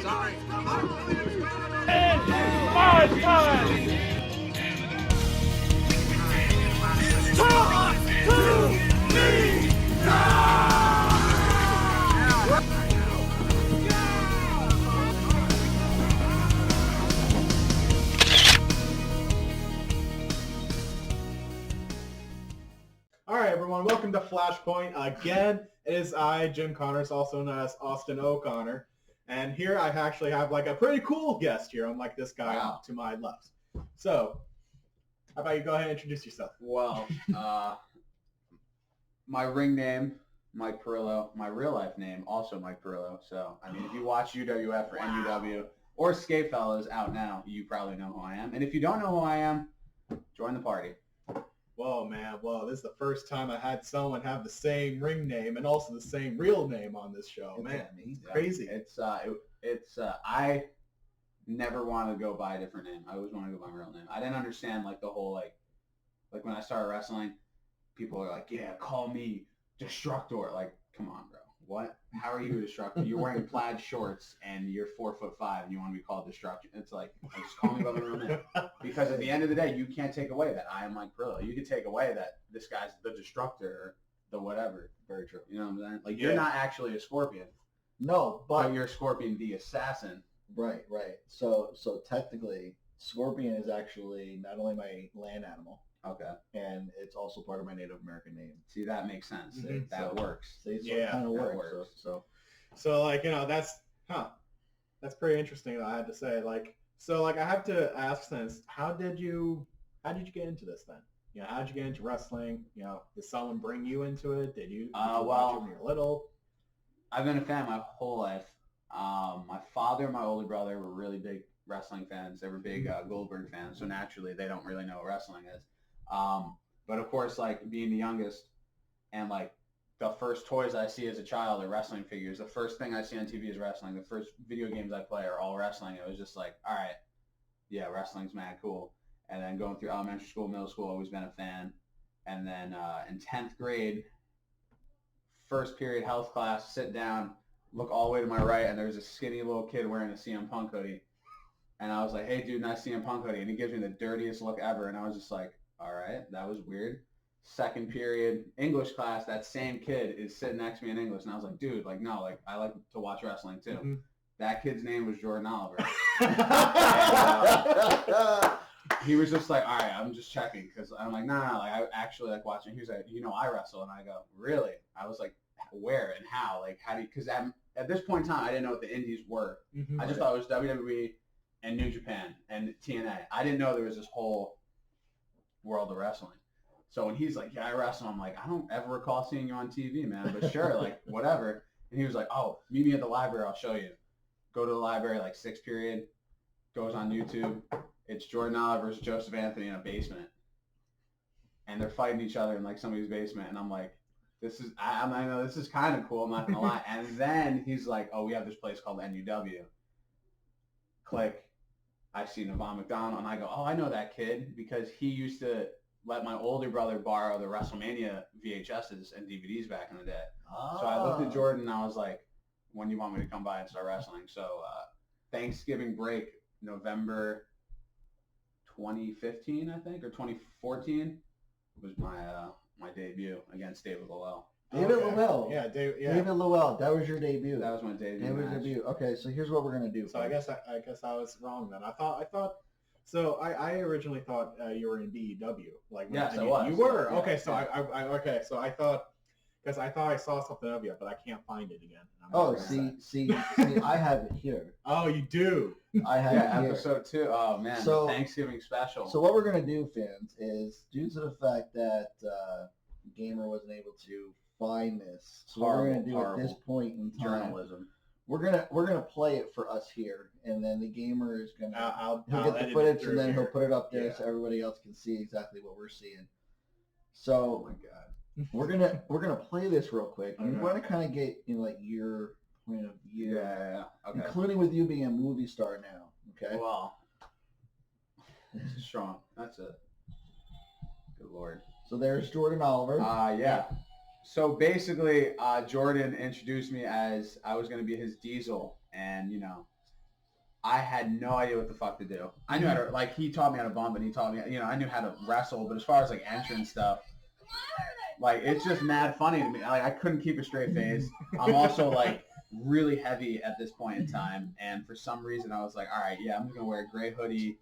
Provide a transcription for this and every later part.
Sorry. It's my time! Talk to me now! All right, everyone, welcome to Flashpoint. Again, it is I, Jim Connors, also known as Austin O'Connor. And here I actually have like a pretty cool guest here, unlike this guy to my left. So, how about you go ahead and introduce yourself? Well, my ring name, Mike Pirillo. My real life name, also Mike Pirillo. So, I mean, if you watch UWF or NUW or Skate Fellas out now, you probably know who I am. And if you don't know who I am, join the party. Whoa, man. Whoa, this is the first time I had someone have the same ring name and also the same real name on this show. Man, it's crazy. I never wanted to go by a different name. I always wanted to go by my real name. I didn't understand like the whole like when I started wrestling, people are like, yeah, call me Destructor. Like, come on, bro. What? How are you a Destructor? You're wearing plaid shorts and you're 4'5" and you want to be called Destruction. It's like, just call me by my real name. Because at the end of the day, you can't take away that I am Mike Pirillo. You can take away that this guy's the Destructor or the whatever. Very true. You know what I'm saying? Like, you're not actually a Scorpion. No, but you're Scorpion the Assassin. Right. So technically, Scorpion is actually not only my land animal, okay, and it's also part of my Native American name. See, that makes sense. Mm-hmm. That works. See, so it kind of works. So like, you know, that's pretty interesting. I had to say, like, so like I have to ask since, how did you get into this then? You know, how did you get into wrestling? You know, did someone bring you into it? Did you watch it when you were little? I've been a fan my whole life. My father and my older brother were really big wrestling fans. They were big Goldberg fans, so naturally they don't really know what wrestling is. But of course, like being the youngest and like the first toys I see as a child are wrestling figures. The first thing I see on TV is wrestling. The first video games I play are all wrestling. It was just like, all right, yeah, wrestling's mad cool. And then going through elementary school, middle school, always been a fan. And then in 10th grade, first period health class, sit down, look all the way to my right, and there's a skinny little kid wearing a CM Punk hoodie. And I was like, hey, dude, nice CM Punk hoodie. And he gives me the dirtiest look ever. And I was just like, all right, that was weird. Second period, English class, that same kid is sitting next to me in English. And I was like, dude, like, no, like, I like to watch wrestling too. Mm-hmm. That kid's name was Jordan Oliver. And, he was just like, all right, I'm just checking. Because I'm like, no, like, I actually like watching. He was like, you know, I wrestle. And I go, really? I was like, where and how? Like, how do you, because at this point in time, I didn't know what the indies were. Mm-hmm. I just thought it was WWE and New Japan and TNA. I didn't know there was this whole world of wrestling. So when he's like, yeah, I wrestle, I'm like, I don't ever recall seeing you on TV, man, but sure, like, whatever. And he was like, oh, meet me at the library, I'll show you. Go to the library, like, 6th period, goes on YouTube. It's Jordan Oliver versus Joseph Anthony in a basement. And they're fighting each other in, like, somebody's basement. And I'm like, I know this is kind of cool, I'm not going to lie. And then he's like, oh, we have this place called NUW. Click. I see Navon McDonald, and I go, oh, I know that kid, because he used to let my older brother borrow the WrestleMania VHSs and DVDs back in the day. Oh. So I looked at Jordan, and I was like, when do you want me to come by and start wrestling? So Thanksgiving break, November 2015, I think, or 2014, was my debut against David Lowell. David Lowell. Yeah, David Lowell. That was your debut. That was my debut. That was your debut. Okay, so here's what we're gonna do. So I guess I was wrong then. I thought. So I originally thought you were in DEW. Like yes, I was. You were. Yeah, okay, so yeah. So I thought. Because I thought I saw something of you, but I can't find it again. See, I have it here. Oh, you do? I have it here. Episode 2. Oh, man, so, the Thanksgiving special. So what we're going to do, fans, is due to the fact that Gamer wasn't able to find this, so what we're going to do at this point in time, journalism. We're gonna play it for us here, and then the Gamer is gonna he'll get the footage, and then he'll put it up there so everybody else can see exactly what we're seeing. So, oh my God. We're gonna play this real quick, and we want to kind of get like your point of view, okay. including with you being a movie star now. Okay. Well, that's strong. That's a good lord. So there's Jordan Oliver. Yeah. So basically, Jordan introduced me as I was going to be his Diesel, and you know, I had no idea what the fuck to do. I knew how to, like, he taught me how to bump and he taught me, I knew how to wrestle, but as far as, like, entrance stuff, like, it's just mad funny to me. Like, I couldn't keep a straight face. I'm also, like, really heavy at this point in time, and for some reason I was like, all right, yeah, I'm just going to wear a gray hoodie,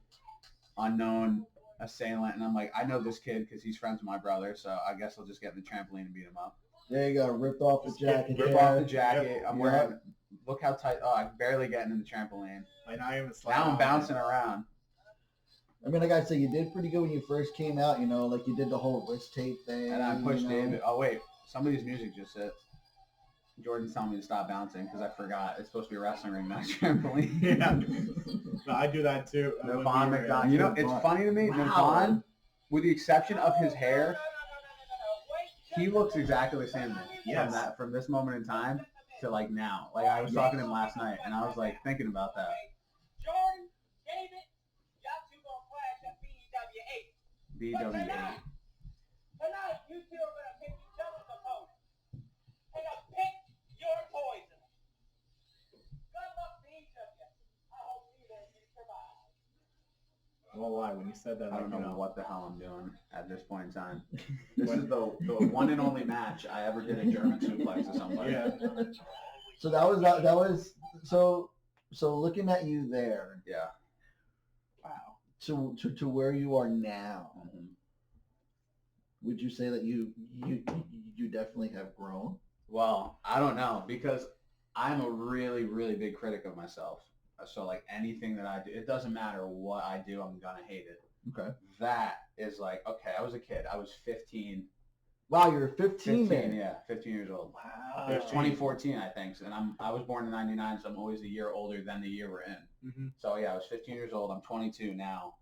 unknown assailant, and I'm like, I know this kid because he's friends with my brother, so I guess I'll just get in the trampoline and beat him up. There you go. Ripped off the jacket. Rip off the jacket. I'm wearing, look how tight, I'm barely getting in the trampoline. Like, now I'm bouncing around. I mean, like I said, you did pretty good when you first came out, like you did the whole wrist tape thing. And I pushed David. Oh, wait. Somebody's music just hit. Jordan's telling me to stop bouncing because I forgot. It's supposed to be a wrestling ring, not a trampoline. Yeah. No, I do that too. Navon McDonald. It's funny to me. Wow. Navon, with the exception of his hair, he looks exactly the same to me. Yes. From this moment in time to like now. Like I was talking to him last night and I was like thinking about that. Jordan, David, y'all two gonna clash at BW8. BW8. Tonight, you two are gonna pick each other's opponent. And pick your poison. Good luck to each of you. I hope neither of you survive. I won't lie, when you said that, I don't know what the hell I'm doing at this point in time. This is the one and only match I ever did a German suplex to somebody. Yeah. So that was so looking at you there. Yeah. Wow. To where you are now. Mm-hmm. Would you say that you definitely have grown? Well, I don't know because I'm a really, really big critic of myself. So like anything that I do, it doesn't matter what I do, I'm gonna hate it. Okay. That is like, okay, I was a kid. I was 15. Wow, you're 15 man. Yeah, 15 years old. Wow. It was 2014, I think. And I was born in '99, so I'm always a year older than the year we're in. Mm-hmm. So yeah, I was 15 years old. I'm 22 now.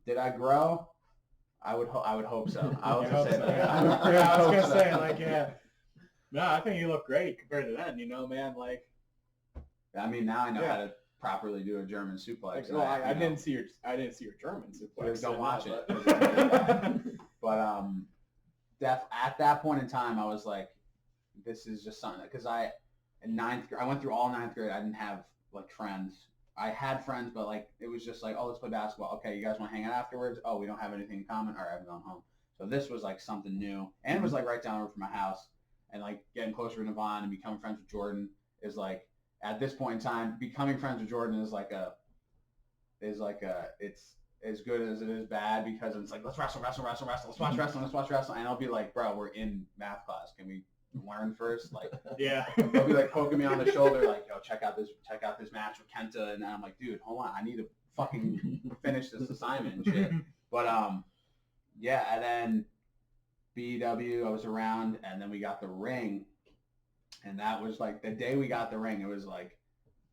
Did I grow? I would hope so. I was gonna say that. Yeah, I was gonna say like yeah. No, I think you look great compared to then. Man, like. I mean, now I know how to properly do a German suplex. Well, I didn't see your German suplex. Don't watch it. But at that point in time, I was like, this is just something because I went through all ninth grade. I didn't have like friends. I had friends, but like it was just like, oh, let's play basketball. Okay, you guys want to hang out afterwards? Oh, we don't have anything in common. All right, I'm going home. So this was like something new, and it was like right down the road from my house, and like getting closer to Navon and becoming friends with Jordan is like. At this point in time, becoming friends with Jordan is it's as good as it is bad because it's like let's wrestle, let's watch wrestling, and I'll be like, bro, we're in math class, can we learn first? Like, yeah, they'll be like poking me on the shoulder, like, yo, check out this match with Kenta, and I'm like, dude, hold on, I need to fucking finish this assignment and shit. But yeah, and then BEW, I was around, and then we got the ring. And that was like the day we got the ring. It was like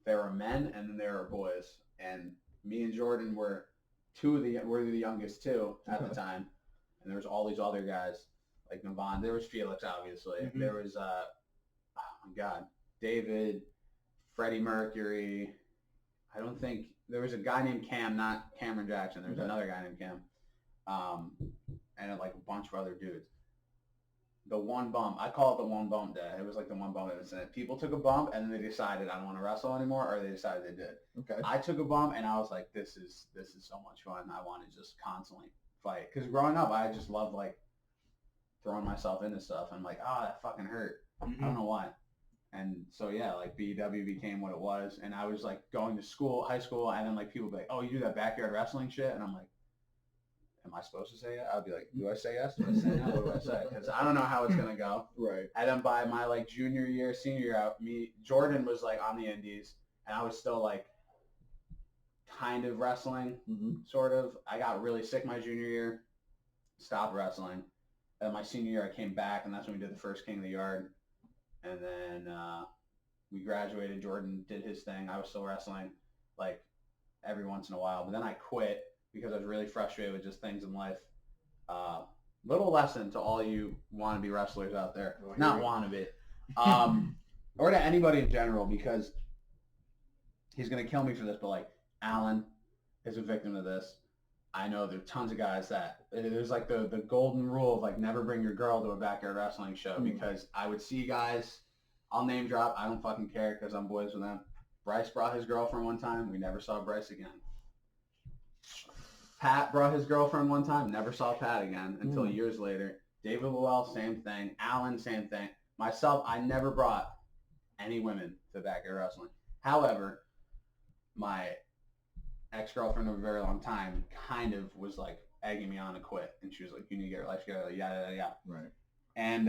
there were men and then there were boys. And me and Jordan were the youngest two at the time. And there was all these other guys like Navon. There was Felix, obviously. Mm-hmm. There was oh my God, David, Freddie Mercury. I don't think there was a guy named Cam, not Cameron Jackson. There was another guy named Cam, and like a bunch of other dudes. The one bump, I call it the one bump day. It was like the one bump incident. People took a bump and then they decided I don't want to wrestle anymore, or they decided they did. Okay. I took a bump and I was like, this is so much fun. I want to just constantly fight. Because growing up, I just loved like throwing myself into stuff. I'm like, oh, that fucking hurt. Mm-hmm. I don't know why. And so yeah, like BEW became what it was. And I was like going to school, high school, and then like people would be like, oh, you do that backyard wrestling shit? And I'm like, am I supposed to say it? I'd be like, do I say yes? Do I say no? What do I say? Because I don't know how it's going to go. Right. And then by my like junior year, senior year, Jordan was like on the indies, and I was still like kind of wrestling, sort of. I got really sick my junior year, stopped wrestling. And my senior year, I came back, and that's when we did the first King of the Yard. And then we graduated. Jordan did his thing. I was still wrestling like every once in a while. But then I quit because I was really frustrated with just things in life. Little lesson to all you wannabe wrestlers out there. Not wannabe. Or to anybody in general, because he's going to kill me for this, but like Alan is a victim of this. I know there's tons of guys that there's like the golden rule of like never bring your girl to a backyard wrestling show because I would see guys, I'll name drop, I don't fucking care because I'm boys with them. Bryce brought his girlfriend one time. We never saw Bryce again. Pat brought his girlfriend one time. Never saw Pat again until years later. David Llewellyn, same thing. Alan, same thing. Myself, I never brought any women to backyard wrestling. However, my ex-girlfriend of a very long time kind of was like egging me on to quit. And she was like, you need to get your life together. Like, yeah. Right. And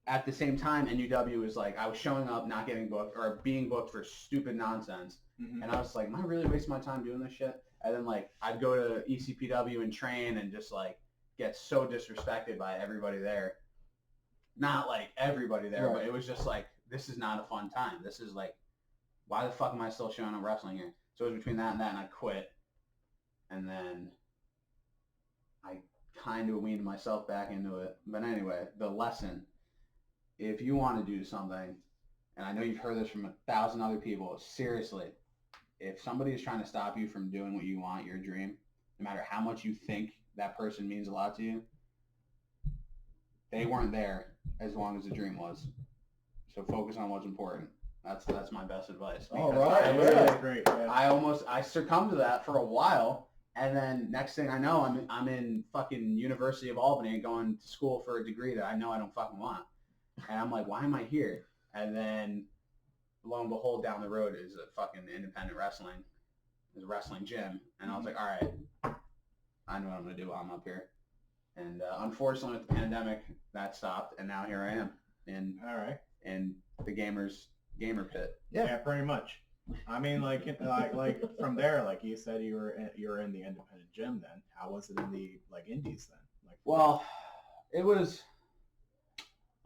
at the same time, NUW was like, I was showing up, not getting booked, or being booked for stupid nonsense. And I was like, am I really wasting my time doing this shit? And then, like, I'd go to ECPW and train and just, like, get so disrespected by everybody there. Not, like, everybody there, but it was just, like, this is not a fun time. This is, like, why the fuck am I still showing up wrestling here? So it was between that, and I quit. And then I kind of weaned myself back into it. But anyway, the lesson, if you want to do something, and I know you've heard this from 1,000 other people, seriously, if somebody is trying to stop you from doing what you want, your dream, no matter how much you think that person means a lot to you, they weren't there as long as the dream was. So focus on what's important. That's my best advice. All right, that's great. Yeah. I succumbed to that for a while, and then next thing I know, I'm in fucking University of Albany going to school for a degree that I know I don't fucking want, and I'm like, why am I here? And then lo and behold, down the road is a fucking independent wrestling, is a wrestling gym, and I was like, all right, I know what I'm gonna do while I'm up here. And unfortunately, with the pandemic, that stopped, and now here I am in the gamer pit. Yeah, pretty much. I mean, like from there, like you said, you were in the independent gym. Then how was it in the indies then? Like, well, it was.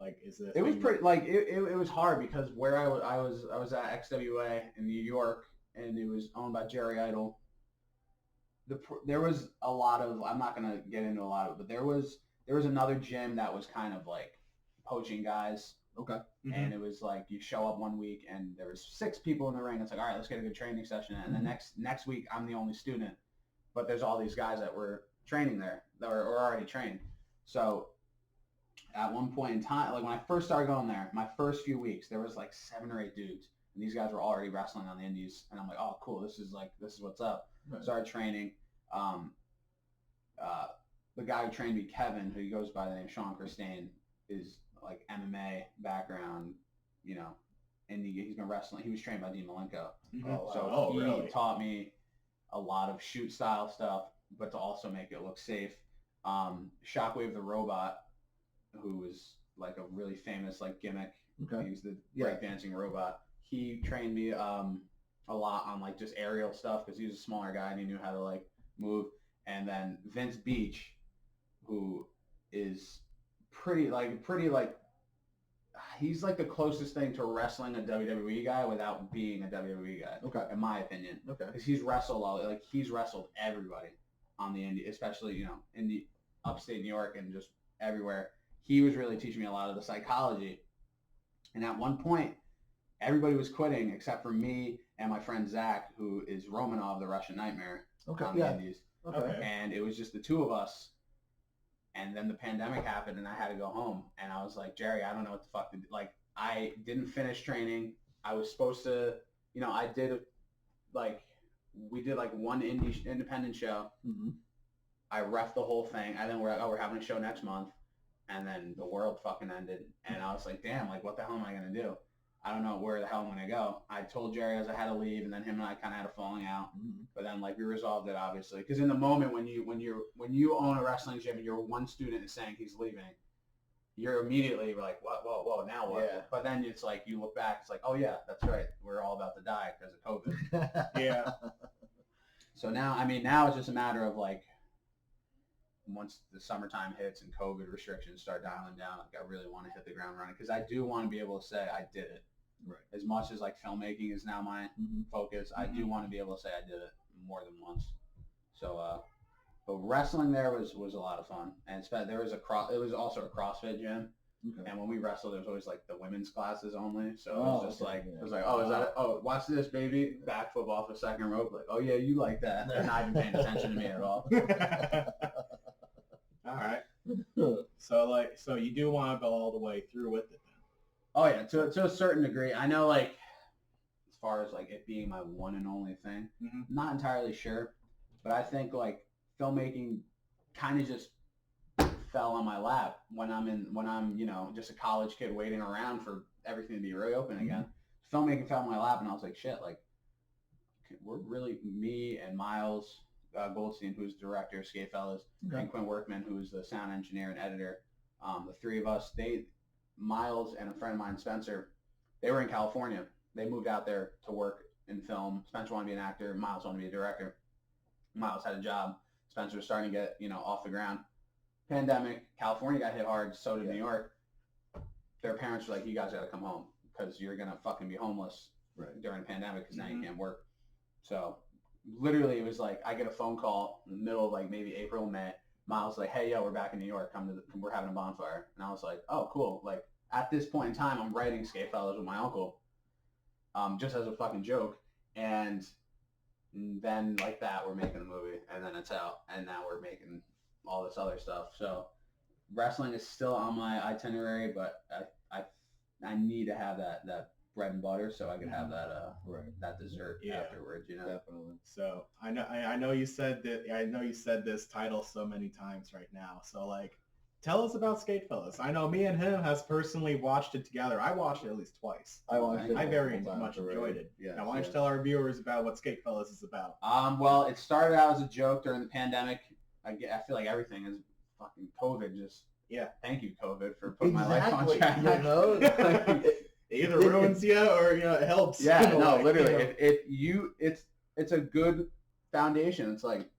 Like, is it? It was pretty like it was hard because where I was at XWA in New York, and it was owned by Jerry Idol. There was a lot of, I'm not gonna get into a lot of it, but there was another gym that was kind of like poaching guys. Okay. And it was like you show up one week and there was 6 people in the ring. It's like, all right, let's get a good training session. And the next week I'm the only student, but there's all these guys that were training there that were already trained. So at one point in time, like when I first started going there, my first few weeks, there was like 7 or 8 dudes, and these guys were already wrestling on the indies. And I'm like, oh, cool, this is what's up. Right. Started training. The guy who trained me, Kevin, who goes by the name Sean Christine, is like MMA background, you know, and he's been wrestling. He was trained by Dean Malenko. So he really? taught me a lot of shoot style stuff, but to also make it look safe. Shockwave the Robot, who was like a really famous like gimmick. Okay. He's the breakdancing robot. He trained me a lot on like just aerial stuff because he was a smaller guy and he knew how to like move. And then Vince Beach, who is pretty he's like the closest thing to wrestling a WWE guy without being a WWE guy. Okay. In my opinion. Okay. Because he's wrestled everybody on the indie, especially, you know, in the upstate New York and just everywhere. He was really teaching me a lot of the psychology. And at one point, everybody was quitting except for me and my friend Zach, who is Romanov, the Russian Nightmare on the indies. Okay. And it was just the 2 of us. And then the pandemic happened and I had to go home. And I was like, Jerry, I don't know what the fuck to do. Like, I didn't finish training. I was supposed to, you know, we did like one independent show. Mm-hmm. I reffed the whole thing. And then we're having a show next month. And then the world fucking ended. And I was like, damn, like, what the hell am I going to do? I don't know where the hell I'm going to go. I told Jerry I had to leave, and then him and I kind of had a falling out. Mm-hmm. But then, like, we resolved it, obviously. Because in the moment when you own a wrestling gym and your one student is saying he's leaving, you're immediately like, whoa, now what? Yeah. But then it's like, you look back, it's like, oh, yeah, that's right. We're all about to die because of COVID. Yeah. So now it's just a matter of, like, once the summertime hits and COVID restrictions start dialing down, like I really want to hit the ground running because I do want to be able to say I did it. Right. As much as like filmmaking is now my focus, I do want to be able to say I did it more than once. So, but wrestling there was a lot of fun, and there was it was also a CrossFit gym. Okay. And when we wrestled, there was always like the women's classes only. So it was just it was like, oh, is that it? Oh, watch this, baby. Backflip off the second rope. Like, oh yeah, you like that. They're not even paying attention to me at all. All right. So you do want to go all the way through with it then? Oh yeah, to a certain degree. I know, like, far as like it being my one and only thing. Mhm. Not entirely sure, but I think like filmmaking kind of just fell on my lap when I'm just a college kid waiting around for everything to be reopen again. Filmmaking fell on my lap, and I was like, shit, like we're really, me and Miles Goldstein, who's the director of Skatefellas, and Quinn Workman, who's the sound engineer and editor. The three of us, Miles and a friend of mine, Spencer, they were in California. They moved out there to work in film. Spencer wanted to be an actor. Miles wanted to be a director. Miles had a job. Spencer was starting to get, off the ground. Pandemic, California got hit hard. So did New York. Their parents were like, you guys got to come home because you're going to fucking be homeless during the pandemic because now you can't work. So literally it was like I get a phone call in the middle of like maybe April, May. Miles was like, hey, yo, we're back in New York. We're having a bonfire. And I was like, oh, cool. Like at this point in time, I'm writing Skatefellas with my uncle just as a fucking joke. And then like that, we're making a movie, and then it's out, and now we're making all this other stuff. So wrestling is still on my itinerary, but I need to have that bread and butter so I can have that that dessert afterwards. Definitely. So I know you said that. I know you said this title so many times right now. So like, tell us about Skatefellas. I know me and him has personally watched it together. I watched it at least twice. I watched it. I very much enjoyed it. Yeah. Now, why don't you tell our viewers about what Skatefellas is about? Well, it started out as a joke during the pandemic. I feel like everything is fucking COVID. Just thank you, COVID, for putting my life on track. It either ruins you or it helps. Yeah, no, literally, it's a good foundation. It's like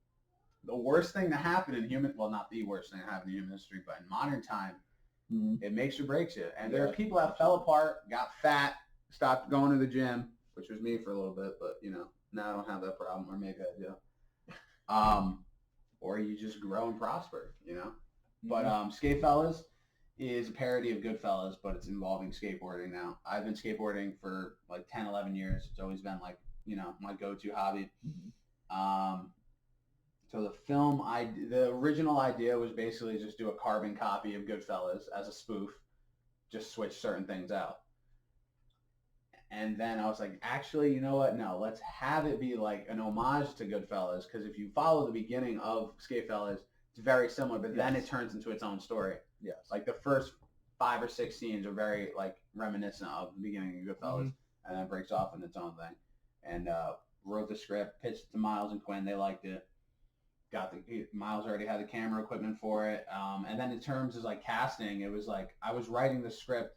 the worst thing to happen in not the worst thing to happen in human history, but in modern time, it makes or breaks you. And there are people that fell apart, got fat, stopped going to the gym, which was me for a little bit, but now I don't have that problem, or maybe I do. Or you just grow and prosper, But Skatefellas is a parody of Goodfellas, but it's involving skateboarding now. I've been skateboarding for like 10, 11 years. It's always been like, my go-to hobby. So the original idea was basically just do a carbon copy of Goodfellas as a spoof, just switch certain things out. And then I was like, actually, you know what? No, let's have it be like an homage to Goodfellas, because if you follow the beginning of Skatefellas, it's very similar, but then it turns into its own story. Yes. Like the first 5 or 6 scenes are very like reminiscent of the beginning of Goodfellas, and then it breaks off in its own thing. And wrote the script, pitched it to Miles and Quinn. They liked it. Miles already had the camera equipment for it. And then in terms of like casting, it was like I was writing the script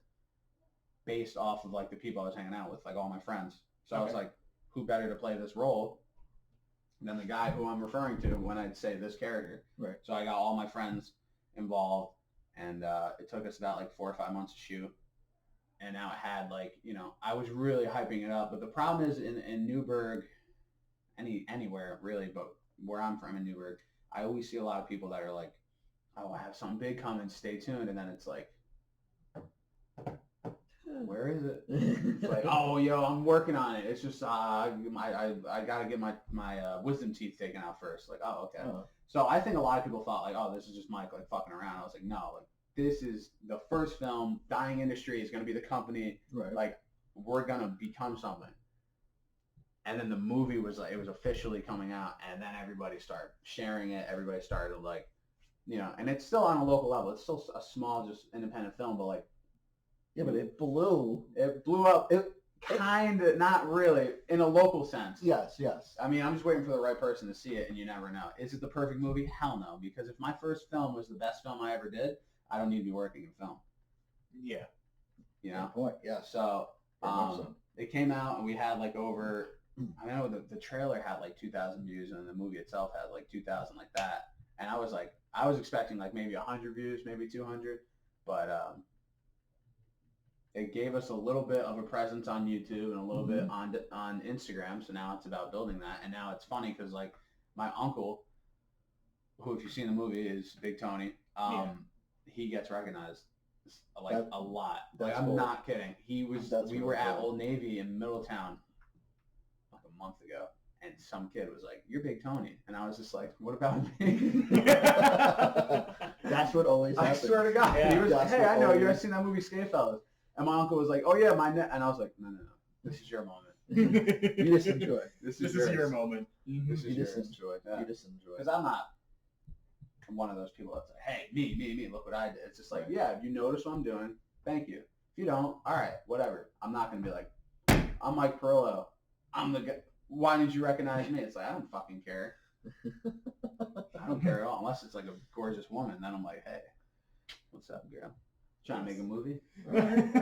based off of like the people I was hanging out with, like all my friends. So I was like, who better to play this role than the guy who I'm referring to when I'd say this character. Right. So I got all my friends involved, and it took us about like 4 or 5 months to shoot. And now it had like, I was really hyping it up. But the problem is in Newburgh, anywhere really, but where I'm from in Newburgh, I always see a lot of people that are like, oh, I have something big coming, stay tuned. And then it's like, where is it? It's like, oh, yo, I'm working on it. It's just I got to get my wisdom teeth taken out first. Like, oh, okay. So I think a lot of people thought like, oh, this is just Mike like fucking around. I was like, no, like this is the first film. Dying Industry is going to be the company. Right. Like we're going to become something. And then the movie was like, it was officially coming out, and then everybody started sharing it. Everybody started like, and it's still on a local level. It's still a small, just independent film, but like, yeah, but it blew. It blew up. It kind of, not really, in a local sense. Yes. I mean, I'm just waiting for the right person to see it, and you never know. Is it the perfect movie? Hell no, because if my first film was the best film I ever did, I don't need to be working in film. Yeah. Good point. Yeah. So, it came out, and we had like over, I know the trailer had like 2,000 views, and the movie itself had like 2,000 like that. And I was expecting like maybe 100 views, maybe 200, but it gave us a little bit of a presence on YouTube and a little bit on Instagram. So now it's about building that. And now it's funny because like my uncle, who if you've seen the movie is Big Tony, he gets recognized like a lot. Like, I'm not kidding. We were at Old Navy in Middletown like a month ago, and some kid was like, "You're Big Tony," and I was just like, "What about me?" That's what always happens. I swear to God, he was like, "Hey, I know you. I've always... seen that movie Skatefellas." And my uncle was like, "Oh yeah, my net," and I was like, "No, this is your moment. You just enjoy. This is your moment. This is You just yours. enjoy. Yeah. You just enjoy. Because I'm not one of those people that's like, hey, me, look what I did. It's just like, yeah, if you notice what I'm doing, thank you. If you don't, all right, whatever. I'm not going to be like, I'm Mike Pirillo. I'm the guy. Why didn't you recognize me? It's like, I don't fucking care. I don't care at all. Unless it's like a gorgeous woman. Then I'm like, hey, what's up, girl? Trying to make a movie? All right.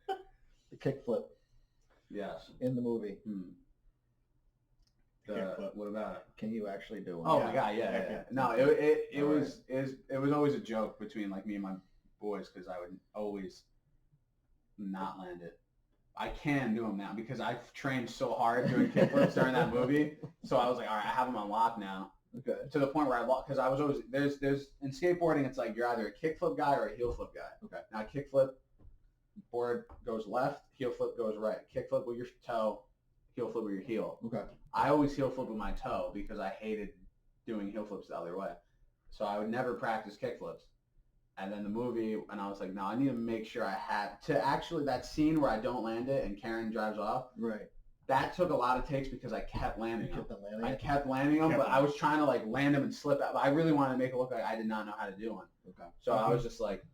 The kickflip Yes. in the movie. What about it? Can you actually do one? Oh my god, yeah. No, it was always a joke between like me and my boys because I would always not land it. I can do them now because I've trained so hard doing kickflips during that movie. So I was like, all right, I have them on lock now. Okay. To the point where because I was always there's in skateboarding it's like you're either a kickflip guy or a heel flip guy. Okay. Now kickflip, board goes left, heel flip goes right. Kickflip with your toe, heel flip with your heel. Okay. I always heel flip with my toe because I hated doing heel flips the other way. So I would never practice kick flips. And then the movie, and I was like, no, I need to make sure I have to actually that scene where I don't land it and Karen drives off. Right. That took a lot of takes because I kept landing them. I Landing. kept landing them, but I was trying to like land them and slip out. But I really wanted to make it look like I did not know how to do one. Okay. So I was just like,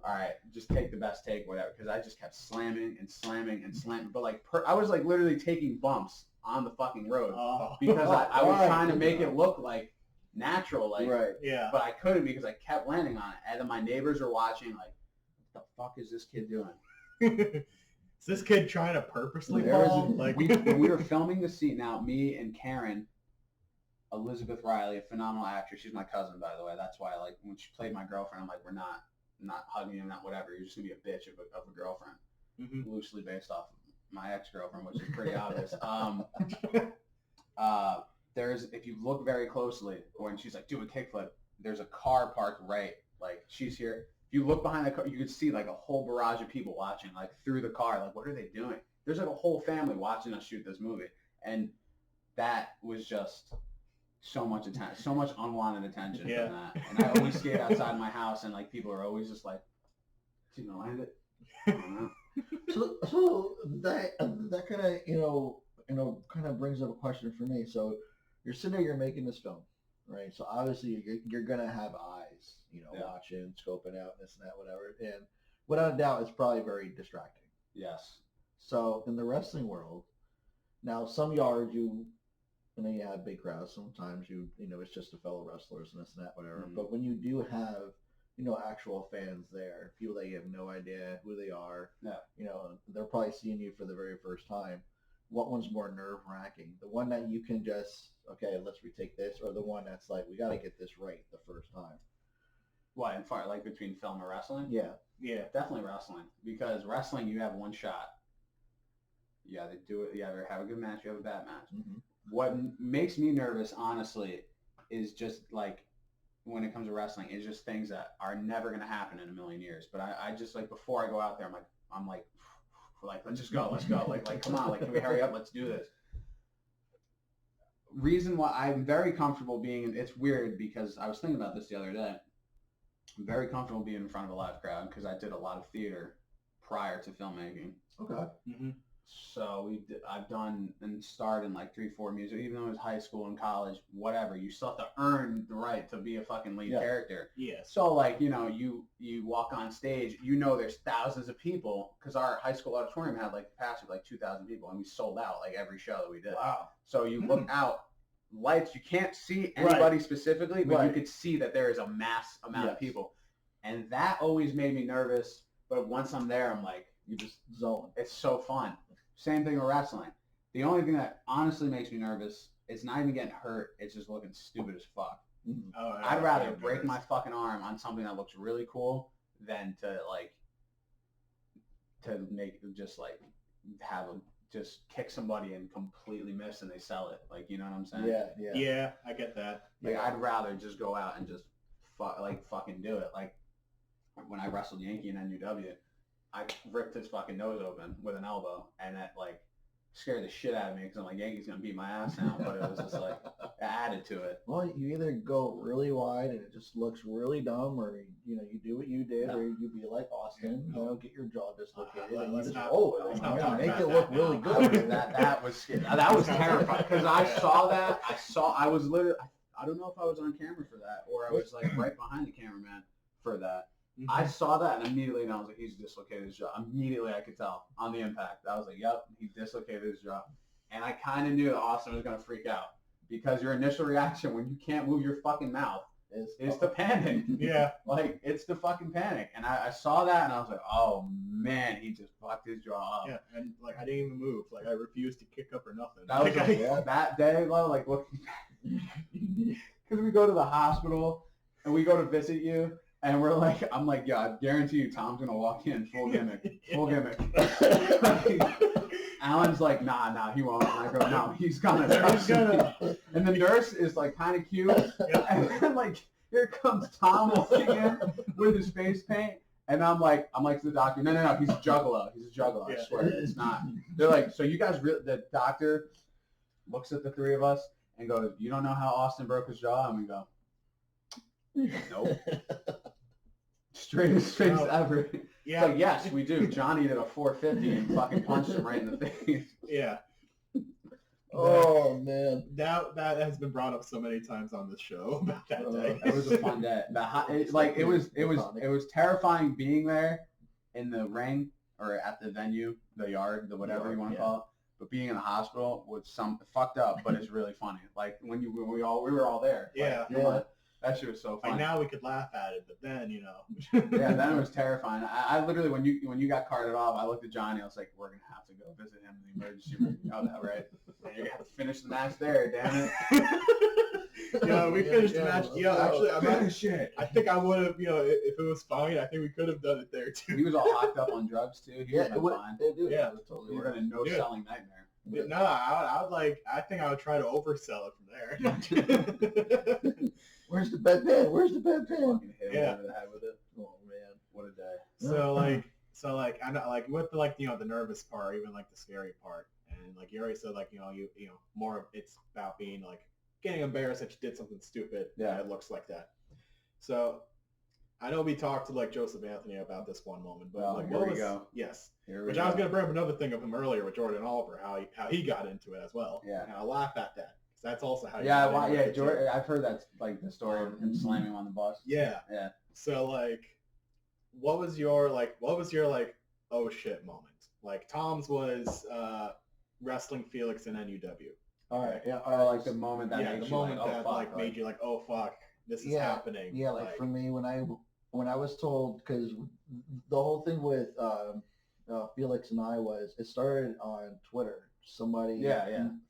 all right, just take the best take, whatever. Because I just kept slamming and slamming and slamming. But like, I was like literally taking bumps on the fucking road because I was trying to make it look like natural, like. Right. Yeah. But I couldn't because I kept landing on it, and then my neighbors were watching, like, what the fuck is this kid doing? Is this kid trying to purposely There fall? is- Like When we were filming the scene, now me and Karen, Elizabeth Riley, a phenomenal actress. She's my cousin, by the way. That's why, like, when she played my girlfriend, I'm like, we're not hugging you, not whatever. You're just gonna be a bitch of a girlfriend, loosely based off of my ex-girlfriend, which is pretty obvious. There's, if you look very closely, when she's like, do a kickflip, there's a car parked right, like she's here. If you look behind the car, you could see like a whole barrage of people watching, like through the car. Like, what are they doing? There's like a whole family watching us shoot this movie, and that was just so much attention, so much unwanted attention from that. And I always skate outside my house, and like people are always just like, "Is he gonna land it?" I don't know. So that kind of kind of brings up a question for me. So you're sitting there, you're making this film, right? So obviously you're gonna have eyes, watching, scoping out this and that, whatever. And without a doubt, it's probably very distracting. Yes. So in the wrestling world, now some yards you have big crowds. Sometimes it's just the fellow wrestlers and this and that, whatever. Mhm. But when you do have actual fans there, people that you have no idea who they are, they're probably seeing you for the very first time. What one's more nerve-wracking? The one that you can just, okay, let's retake this, or the one that's like, we got to get this right the first time? What, in far, like between film and wrestling? Yeah. Yeah, definitely wrestling. Because wrestling, you have one shot. You either do it, you either have a good match, you have a bad match. Mm-hmm. What makes me nervous, honestly, is just like, when it comes to wrestling, is just things that are never going to happen in a million years. But I just, like, before I go out there, I'm like, let's just go, let's go. Like, come on, like, can we hurry up? Let's do this. Reason why I'm very comfortable being, it's weird because I was thinking about this the other day. I'm very comfortable being in front of a live crowd because I did a lot of theater prior to filmmaking. Okay. Mm-hmm. So I've done and starred in like 3-4 music, even though it was high school and college, whatever. You still have to earn the right to be a fucking lead character. Yes. So like, you walk on stage, there's thousands of people because our high school auditorium had like capacity of like 2,000 people, and we sold out like every show that we did. Wow. So you look out, lights, you can't see anybody specifically, but you could see that there is a mass amount of people. And that always made me nervous. But once I'm there, I'm like, You just zone. it's so fun. Same thing with wrestling. The only thing that honestly makes me nervous is not even getting hurt. It's just looking stupid as fuck. Mm-hmm. Oh, I'd rather break my fucking arm on something that looks really cool than to make just like just kick somebody and completely miss and they sell it. Like, you know what I'm saying? Yeah. Yeah, I get that. Like, I'd rather just go out and just fucking do it. Like when I wrestled Yankee in NUW, I ripped his fucking nose open with an elbow, and that, like, scared the shit out of me because I'm like, Yankees gonna beat my ass now. But it was just like it added to it. Well, you either go really wide and it just looks really dumb, or you do what you did, No. or you be like Austin, get your jaw dislocated, and you let's just not- roll with let's it, not and talk make about it that look now. really I good. mean, that was scary. That was terrifying because I saw that. I was literally. I don't know if I was on camera for that or I was like right behind the cameraman for that. Mhm. I saw that and immediately I was like, he's dislocated his jaw. Immediately I could tell on the impact. I was like, yep, he dislocated his jaw. And I kind of knew that Austin was going to freak out because your initial reaction when you can't move your fucking mouth is to panic. Yeah. Like, it's the fucking panic. And I saw that and I was like, oh, man, he just fucked his jaw up. Yeah, and like I didn't even move. Like I refused to kick up or nothing. That was Like, that day, though, like, looking because we go to the hospital and we go to visit you and we're like, I'm like, yeah, I guarantee you Tom's going to walk in full gimmick, full gimmick. Alan's like, nah, he won't. And I go, no, he's gonna. He's gonna. And the nurse is like kind of cute. And then like, here comes Tom walking in with his face paint. And I'm like to the doctor, no, he's a juggalo. He's a juggalo, I Yeah. swear. It's not. They're like, so you guys, the doctor looks at the three of us and goes, you don't know how Austin broke his jaw? And we go, nope. Straightest face No. ever. It's Yeah. like, yes, we do. Johnny did a 450 and fucking punched him right in the face. Yeah. Oh man. That has been brought up so many times on this show about that day. It was a fun day. It was terrifying being there in the ring or at the venue, the yard, the whatever you want to call it. But being in the hospital was some fucked up, but it's really funny. Like when we were all there. Yeah. Like, come on. That shit was so funny. Like now we could laugh at it, but then Yeah, then it was terrifying. I literally, when you got carted off, I looked at Johnny. I was like, "We're gonna have to go visit him in the emergency room." You know that, right? And you're gonna have to finish the match there. Damn it! Yeah, we finished the match. Yeah, actually, I think I would have. If it was fine, I think we could have done it there too. He was all hocked up on drugs too. He Yeah, was it would. fine. Yeah. It was totally We were in a no-selling nightmare. No, I would like. I think I would try to oversell it from there. Where's the bedpan? Where's the bedpan? Fucking hit him Yeah. over the head with it. Oh man. What a day. So I know like with the nervous part, even like the scary part, and like you already said, like you more of it's about being like getting embarrassed that you did something stupid. Yeah. It looks like that. So I know we talked to like Joseph Anthony about this one moment, but Well, like here what we was go. yes. Here Which we I was go. going to bring up another thing of him earlier with Jordan Oliver, how he got into it as well. Yeah. And I laugh at that. 'Cause that's also how. Yeah, you got into it, too. Jordan. I've heard that's like the story of him slamming him on the bus. Yeah. Yeah. So like, what was your oh shit moment? Like Tom's was wrestling Felix in NUW. All right. Yeah. Or like the moment that Yeah, made the you moment like, oh that fuck, like made you like, oh fuck, this is happening. Yeah, like for me, when I was told, because the whole thing with Felix and I was, it started on Twitter. Somebody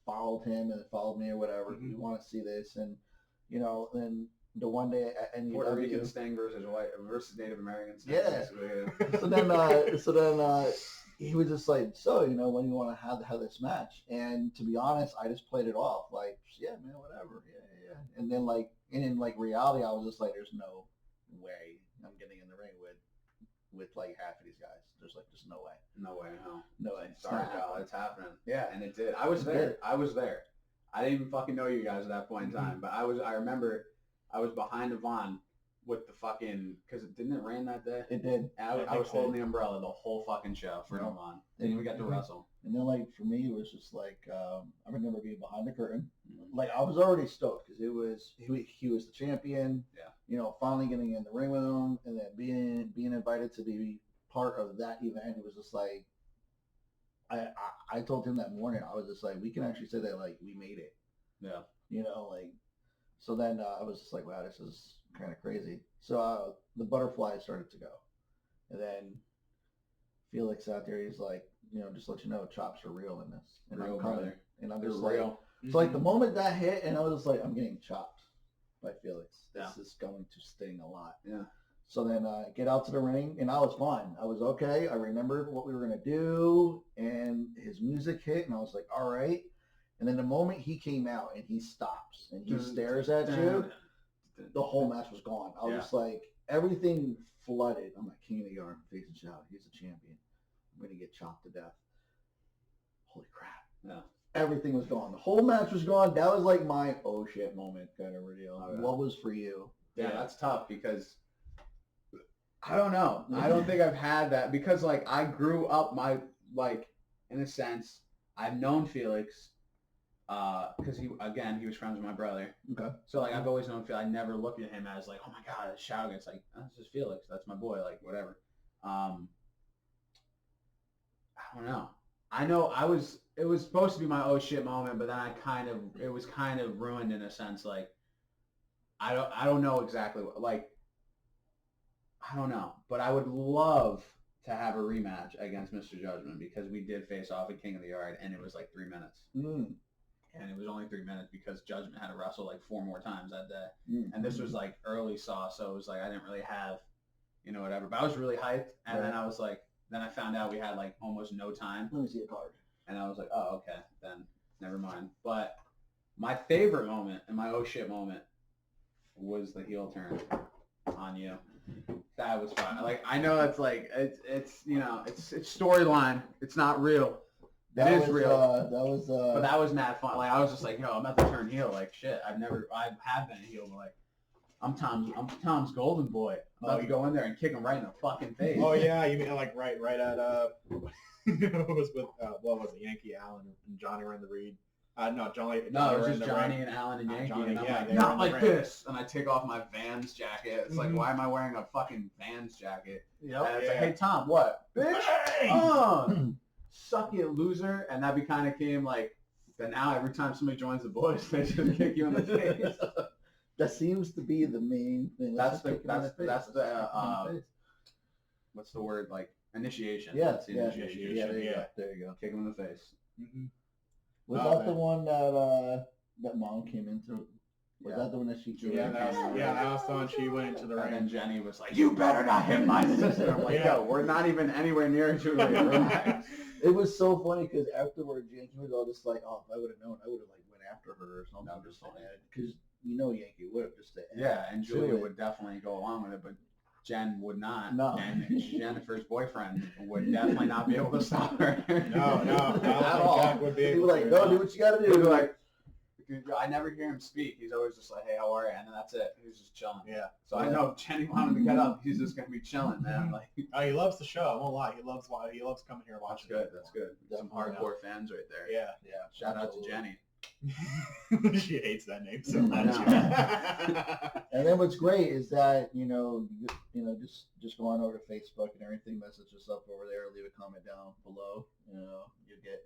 followed him and followed me or whatever. Mhm. We want to see this, and then the one day at Puerto Rican NUW. Sting versus Native Americans. Yeah. So then he was just like, so when you want to have this match, and to be honest, I just played it off like, yeah, man, whatever, yeah. And then in reality, I was just like, there's no way I'm getting in the ring with like half of these guys. There's like just no way. No way, No way. Sorry, Kyle, it's happening. Yeah, and it did. I was there. I didn't even fucking know you guys at that point in time, but I remember I was behind Yvonne with the fucking, because didn't it rain that day? It did. And I was holding the umbrella the whole fucking show for Yvonne. Didn't even get to wrestle. And then like for me, it was just like I remember being behind the curtain. Like I was already stoked because he was the champion. Yeah. Finally getting in the ring with him, and then being invited to be part of that event. It was just like I told him that morning. I was just like, we can actually say that like we made it. Yeah. So then I was just like, wow, this is kind of crazy. So the butterflies started to go, and then Felix out there, he's like, just let you know, chops are real in this, and Real, I'm coming, brother. and I'm They're just like, real. so like the moment that hit, and I was just like, I'm getting chopped by Felix. This Yeah. is going to sting a lot. Yeah. So then get out to the ring, and I was fine. I was okay. I remembered what we were going to do, and his music hit, and I was like, all right. And then the moment he came out and he stops and he stares at you, the whole match was gone. I was just like, everything flooded. I'm like, King of the Yard, face and shout. He's a champion. I'm going to get chopped to death. Holy crap. Yeah. Everything was gone. The whole match was gone. That was like my oh shit moment kind of deal. Oh, yeah. What was for you? Yeah, that's tough because I don't know. I don't think I've had that because like I grew up in a sense I've known Felix because he was friends with my brother. Okay. So like I've always known Felix. I never looked at him as like, oh my god, it's shouting. It's like that's just Felix. That's my boy. Like whatever. I don't know. I know it was supposed to be my oh shit moment, but then it was kind of ruined in a sense. Like I don't know exactly what, like I don't know, but I would love to have a rematch against Mr. Judgment because we did face off at King of the Yard and it was like 3 minutes. And it was only 3 minutes because Judgment had to wrestle like 4 more times that day. And this was like early Saw, so it was like I didn't really have, whatever. But I was really hyped, and then I was like, then I found out we had like almost no time. Let me see a card. And I was like, oh, okay, then never mind. But my favorite moment and my oh shit moment was the heel turn on you. That was fun. Like I know that's like it's storyline. It's not real. It is real. But that was mad fun. Like I was just like, yo, I'm about to turn heel. Like shit, I have been a heel, but like I'm Tom's golden boy. I'm about to go in there and kick him right in the fucking face. Oh yeah, you mean like right at it was with what was it, Yankee Allen and Johnny were in the read. No, Johnny. No, it was just Johnny and Alan and Yankee. Johnny, and I'm yeah, like, they not were in like the ring. this. And I take off my Vans jacket. It's like, why am I wearing a fucking Vans jacket? Yep. And it's like, hey, Tom, what? Bitch! Suck it, loser. And that kind of came like, then now every time somebody joins the boys, they just kick you in the face. That seems to be the main thing. That's the what's the word, like, initiation. Yeah, That's the yeah, initiation. yeah, there you go. Kick him in the face. Mm-hmm. Was Oh, that man. the one that Mom came into? Was that the one that she? Yeah, that was the one she went into the And then ring. Jenny was like, you better not hit my sister. I'm like, yo, we're not even anywhere near each other. Relax. It was so funny because afterwards Yankee was all just like, "Oh, if I would have known, I would have like went after her or something." That was funny. Because Yankee would have just said, Yeah, and Julia would definitely go along with it, but Jen would not. No. And Jennifer's boyfriend would definitely not be able to stop her. No, At all. Jack would be He able was like, to, "No, do what you got to He'd be do." like, I never hear him speak. He's always just like, hey, how are you? And then that's it. He's just chilling. Yeah. So I know if Jenny wanted to get up, he's just going to be chilling, man. Like, Oh, he loves the show. I won't lie. He loves coming here and that's watching. good. That's good. Some Definitely. hardcore fans right there. Yeah. Shout out to Absolutely. Jenny. She hates that name so I much. And then what's great is that just go on over to Facebook and everything. Message us up over there. Leave a comment down below. You get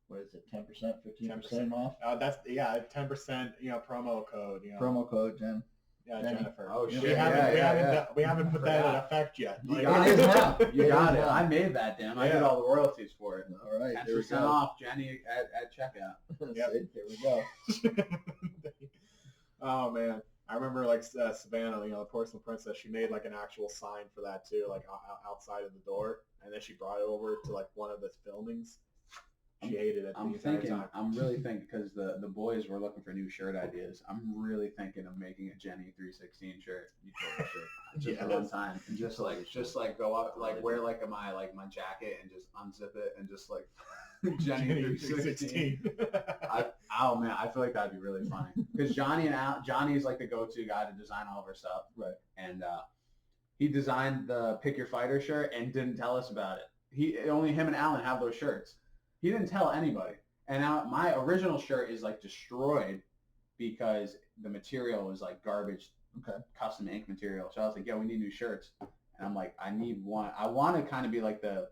what is it? 10%, 15% off. That's 10%. Promo code. Promo code Jen. Yeah, Jenny. Jennifer. Oh, We shit. we haven't put that in effect yet. You Like- got It it. is now. You It got is it. now. I made that, damn. I Yeah. get all the royalties for it. All right, there we 10% go. off Jenny at checkout. Yep. There we go. Oh man, I remember like Savannah, the porcelain princess. She made like an actual sign for that too, like outside of the door, and then she brought it over to like one of the filmings. She hated it the entire time. I'm really thinking because the boys were looking for new shirt ideas. I'm really thinking of making a Jenny 316 shirt. You shirt. Just Yeah, one time, and just like go up, like wear like my jacket and just unzip it and just like Jenny 316. Oh man, I feel like that'd be really funny because Johnny's like the go-to guy to design all of our stuff. Right. And he designed the Pick Your Fighter shirt and didn't tell us about it. Only him and Alan have those shirts. He didn't tell anybody. And now my original shirt is like destroyed because the material is like garbage, custom ink material. So I was like, yo, we need new shirts. And I'm like, I need one. I want to kind of be like the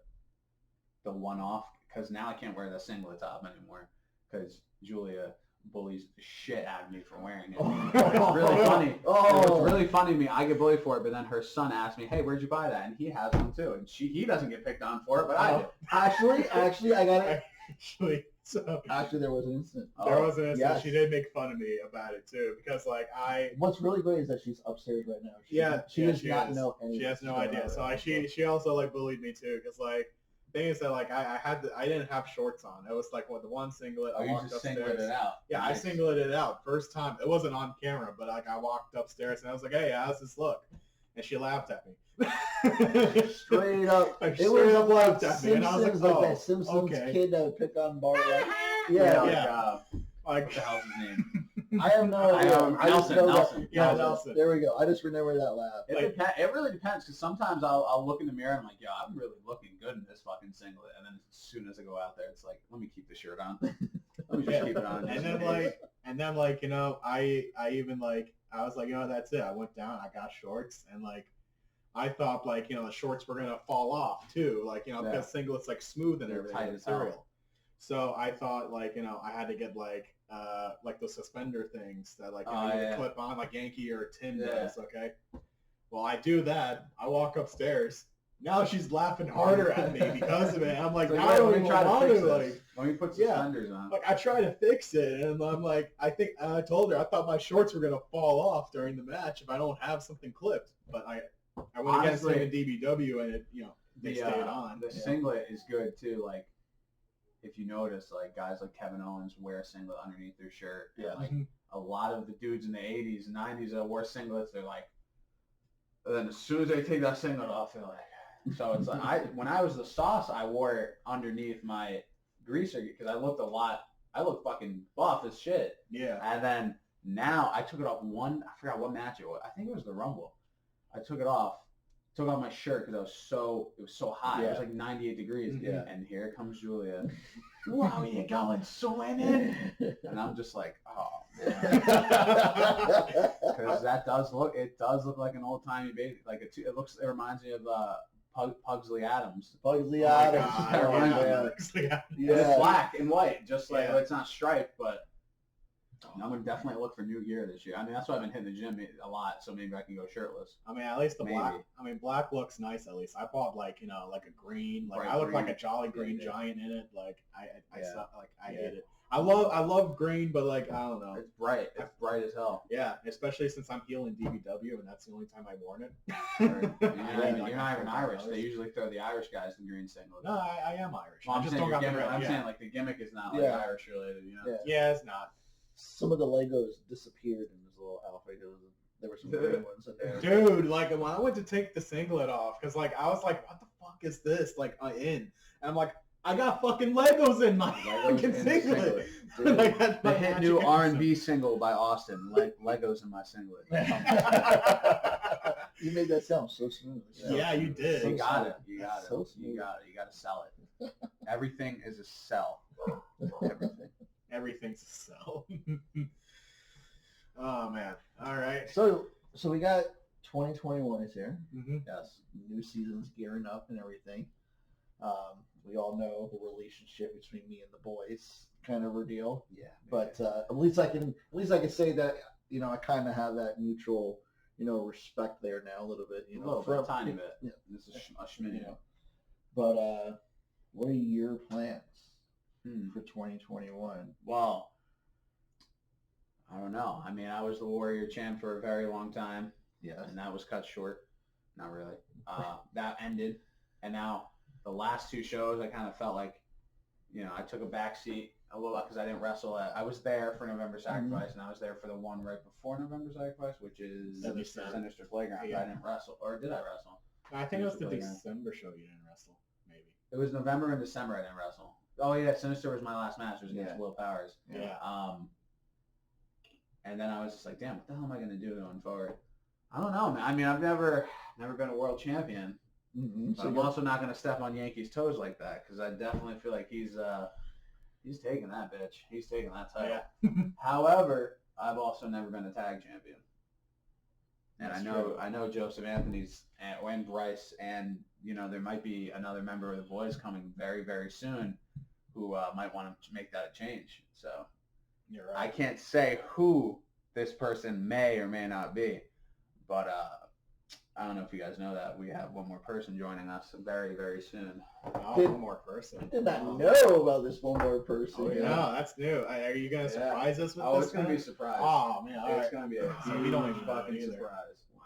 one-off because now I can't wear the singlet top anymore because Julia bullies the shit out of me for wearing it. It's really funny. It's really funny to me. I get bullied for it, but then her son asked me, hey, where'd you buy that? And he has one too. And he doesn't get picked on for it, but I do. Actually, I got it. Actually, There was an incident. there was an instance. yes. She did make fun of me about it too, because like What's really great is that she's upstairs right now. She does not know anything. She has no going idea. on So right now. she also like bullied me too, because like thing is that like I didn't have shorts on. It was like the one singlet. Oh, I you walked just upstairs. singlet it out. Yeah, Nice. I singleted it out first time. It wasn't on camera, but like I walked upstairs and I was like, "Hey, how's this look?" And she laughed at me. Straight up. Like, It straight was up like laughed at me, and I was Simpsons, like, like oh, that Simpsons okay. kid that would pick on Bart. Like, Yeah, Yeah. like, Like, what the hell's his name? I have no idea. I just know Nelson. Yeah, that. Nelson. There we go. I just remember that laugh. It really depends, because sometimes I'll look in the mirror and I'm like, yo, I'm really looking good in this fucking singlet. And then as soon as I go out there, it's like, let me keep the shirt on. Let me just keep it on. and then like, you know, I even like, I was like, you know, that's it. I went down, I got shorts, and like, I thought like, you know, the shorts were gonna fall off too, like, you know, Yeah. because singlet's like smooth and They're everything, tight the as hell. material. So I thought like, you know, I had to get like those suspender things that like, you know, you would clip on like Yankee or Tim does. Okay. Well, I do that. I walk upstairs. Now she's laughing harder at me because of it. I'm like, now I don't even want to like. Let me put suspenders on. Like I try to fix it, and I'm like, I told her I thought my shorts were gonna fall off during the match if I don't have something clipped. But I went against them in DBW, and it, you know, they stayed on. The singlet is good too. Like, if you notice, like guys like Kevin Owens wear a singlet underneath their shirt. Yeah. And, like a lot of the dudes in the 80s and 90s that wore singlets, they're like, and then as soon as they take that singlet off, they're like. So it's like when I was the sauce, I wore it underneath my greaser because I looked fucking buff as shit. Yeah. And then now I took it off I forgot what match it was. I think it was the Rumble. I took off my shirt because it was so hot. Yeah. It was like 98 degrees. Yeah. And here comes Julia. Wow, you going swimming? And I'm just like, oh man. Because it does look like an old timey baby. Like it reminds me of Pugsley Adams. Pugsley Oh my Adams. God, Oh, yeah. man. It's black and white, just like Yeah. it's not striped, but I'm gonna definitely look for new gear this year. I mean, that's why I've been hitting the gym a lot, so maybe I can go shirtless. I mean, at least the black. Maybe. I mean, black looks nice. At least I bought like, you know, like a green. Like Bright I look green. like a Jolly Green Yeah. Giant in it. Like I Yeah. hate it. I love green, but like I don't know. It's bright. It's bright as hell. Yeah, especially since I'm heel in DBW, and that's the only time I've worn it. You're not even Irish. They usually throw the Irish guys in green singlet. No, I am Irish. Well, I just don't got the gimmick, red. I'm Yeah. saying like the gimmick is not like Yeah. Irish related, you know? Yeah. Yeah, it's not. Some of the Legos disappeared in this little outfit. There were some green ones in there. Dude, like when I went to take the singlet off, because like I was like, what the fuck is this? Like and I'm like, I got fucking Legos in my Legos fucking in the singlet. Dude, Like, that's The my hit magic new episode. R&B single by Austin, Legos in my singlet. You made that sound so smooth. Yeah, you did. You got it. You got it. So You smooth. got it. You got to sell it. Everything is a sell. Everything. Everything's a sell. Oh man. All right. So we got 2021 is here. Mm-hmm. Yes. New season's gearing up and everything. We all know the relationship between me and the boys kind of ordeal. Yeah. But at least I can say that, you know, I kind of have that mutual, you know, respect there now a little bit. You a know, little bit, a tiny bit. Yeah. This is a schmidty. You know. But what are your plans for 2021? Well, I don't know. I mean, I was the Warrior champ for a very long time. Yes. And that was cut short. Not really. That ended. And now the last two shows, I kind of felt like, you know, I took a back seat a little because I didn't wrestle. I was there for November Sacrifice, and I was there for the one right before November Sacrifice, which is Sinister Playground. Yeah. But I didn't wrestle. Or did I wrestle? I think it was the Playground. December show you didn't wrestle, maybe. It was November and December I didn't wrestle. Oh, yeah, Sinister was my last match. It was against Yeah. Will Powers. Yeah. And then I was just like, damn, what the hell am I going to do going forward? I don't know, man. I mean, I've never been a world champion. Mm-hmm. But I'm also not going to step on Yankees' toes like that because I definitely feel like he's taking that bitch. He's taking that title. Yeah. However, I've also never been a tag champion. And That's I know Joseph Anthony's and Bryce, and you know there might be another member of the boys coming very, very soon who might want to make that a change. So You're I right. can't say who this person may or may not be, but I don't know if you guys know that we have one more person joining us very, very soon. Oh, one more person. I did not know about this one more person. Oh, yeah. No, that's new. Are you gonna surprise us with Oh, this? it's gonna guy? be a surprise. Oh man, all It's right. gonna be a So we don't even huge know fucking either. surprise. Wow.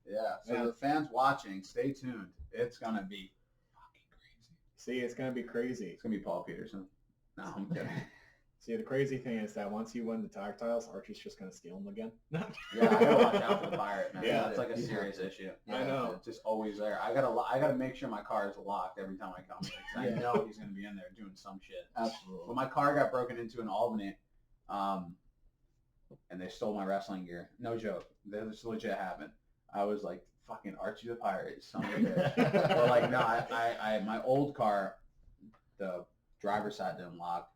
Yeah. So Yeah. the fans watching, stay tuned. It's gonna be fucking crazy. See, it's gonna be crazy. It's gonna be Paul Peterson. No, I'm kidding. See, the crazy thing is that once you win the tag titles, Archie's just gonna steal them again. Yeah, I gotta watch out for the pirate, man. Yeah. That's like a serious issue. I know. It's just always there. I gotta make sure my car is locked every time I come here, 'cause I know he's gonna be in there doing some shit. Absolutely. When my car got broken into in Albany, and they stole my wrestling gear. No joke. This legit happened. I was like, fucking Archie the Pirate, son of a bitch. But like, no, I my old car, the driver's side didn't lock.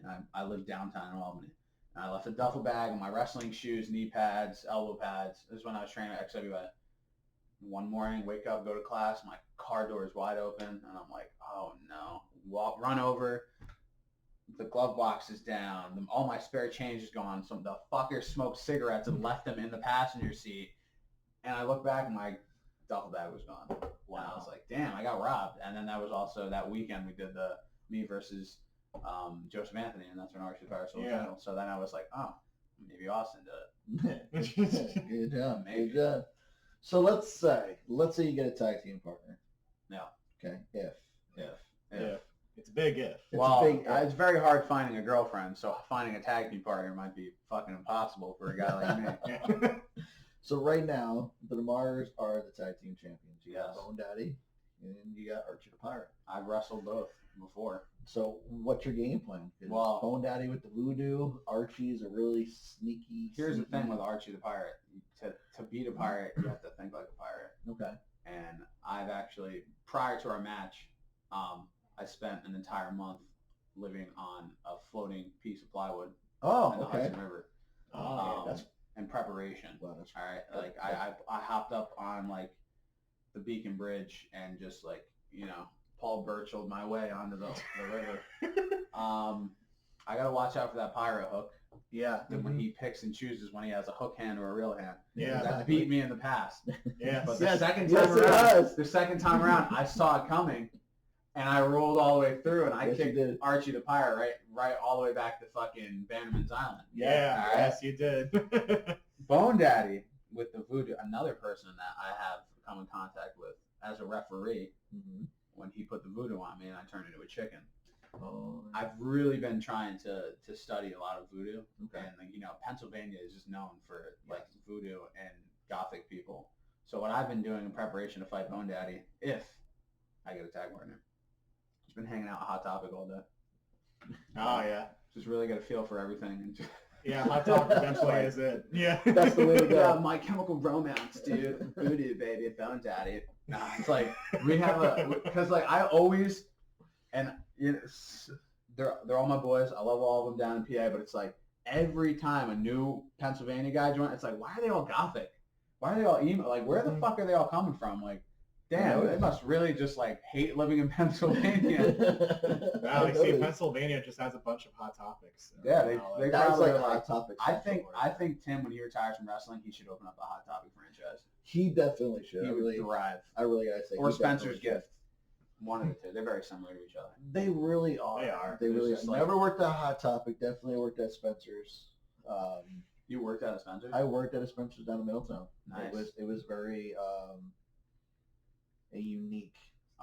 And I lived downtown in Albany. And I left a duffel bag and my wrestling shoes, knee pads, elbow pads. This is when I was training at XWA. One morning, wake up, go to class, my car door is wide open, and I'm like, oh no. Run over. The glove box is down. All my spare change is gone. Some the fucker smoked cigarettes and left them in the passenger seat. And I look back and my duffel bag was gone. Wow. And I was like, damn, I got robbed. And then that was also that weekend we did the me versus Joseph Anthony, and that's when Archie the Pirate sold the title. So then I was like, oh, maybe Austin did it. Good job. Maybe. Good job. So let's say you get a tag team partner. Yeah. Okay. If. It's a big if. It's very hard finding a girlfriend, so finding a tag team partner might be fucking impossible for a guy like me. So right now, the DeMars are the tag team champions. You got Yes. Bone Daddy, and you got Archie the Pirate. I've wrestled both before. So what's your game plan? 'Cause Well- Bone Daddy with the voodoo, Archie's a really sneaky. Here's the thing with Archie the Pirate. To beat a pirate, you have to think like a pirate. Okay. And I've actually, prior to our match, I spent an entire month living on a floating piece of plywood Oh, in the okay. Hudson River. That's In preparation. well, that's All right, like I hopped up on like the Beacon Bridge and just like Paul Burchelled my way onto the river. I gotta watch out for that pirate hook. yeah. Then when he picks and chooses when he has a hook hand or a real hand. Yeah. That's beat me in the past. Yeah. But the Yes, second yes, time it around, does. I saw it coming, and I rolled all the way through, and I Yes, you kicked did. Archie the Pirate right all the way back to fucking Bannerman's Island. Yeah. All right. Yes, you did. Bone Daddy with the voodoo, another person that I have come in contact with as a referee. Mhm. When he put the voodoo on me and I turned into a chicken. Oh, I've really been trying to study a lot of voodoo, Okay. and Pennsylvania is just known for like voodoo and gothic people. So what I've been doing in preparation to fight Bone Daddy, if I get a tag partner, just been hanging out at Hot Topic all day. Oh yeah. Just really get a feel for everything. And just, Yeah. Hot Topic eventually is it. Yeah. That's the way to go. yeah, My Chemical Romance, dude. Voodoo, baby, Bone Daddy. Nah, it's like we have because like I always, and they're all my boys. I love all of them down in PA, but it's like every time a new Pennsylvania guy joins, it's like, why are they all gothic? Why are they all emo? Like, where the fuck are they all coming from? Like, damn, they must really just like hate living in Pennsylvania. Wow, like, see, Pennsylvania just has a bunch of hot topics. Yeah, they That's probably like are Hot Topic. I think Tim, when he retires from wrestling, he should open up a Hot Topic franchise. He definitely should. He would thrive. I really gotta say. Or he Spencer's definitely should. Gift. One of the two. They're very similar to each other. They really are. They are. They It's really just are. like- Never worked at Hot Topic. Definitely worked at Spencer's. You worked at a Spencer's? I worked at a Spencer's down in Middletown. Nice. It was very a unique.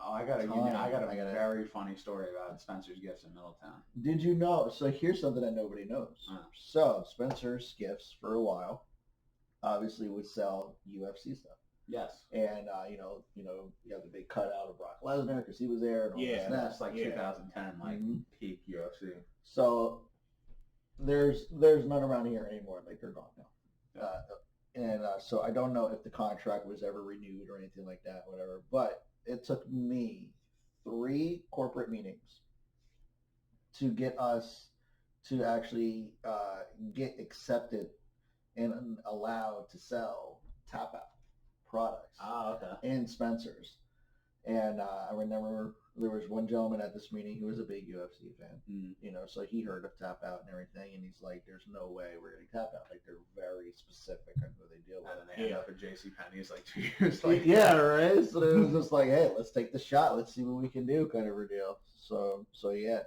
Oh, I got a Time. very funny story about Spencer's Gifts in Middletown. Did you know? So here's something that nobody knows. So Spencer's Gifts for a while, obviously would sell UFC stuff, Yes. and you have the big cutout of Brock Lesnar because he was there. And all this and that. That's like 2010, like Mhm. peak UFC. So there's none around here anymore. Like they're gone now. So I don't know if the contract was ever renewed or anything like that, whatever. But it took me 3 corporate meetings to get us to actually get accepted and allowed to sell Tap Out products Oh, okay. in Spencer's. And I remember there was one gentleman at this meeting who was a big UFC fan, so he heard of Tap Out and everything, and he's like, there's no way we're getting Tap Out. Like, they're very specific on who they deal with. And then they end up at JCPenney's like 2 years later. Yeah, right? So it was just like, hey, let's take the shot. Let's see what we can do kind of a deal. So yeah,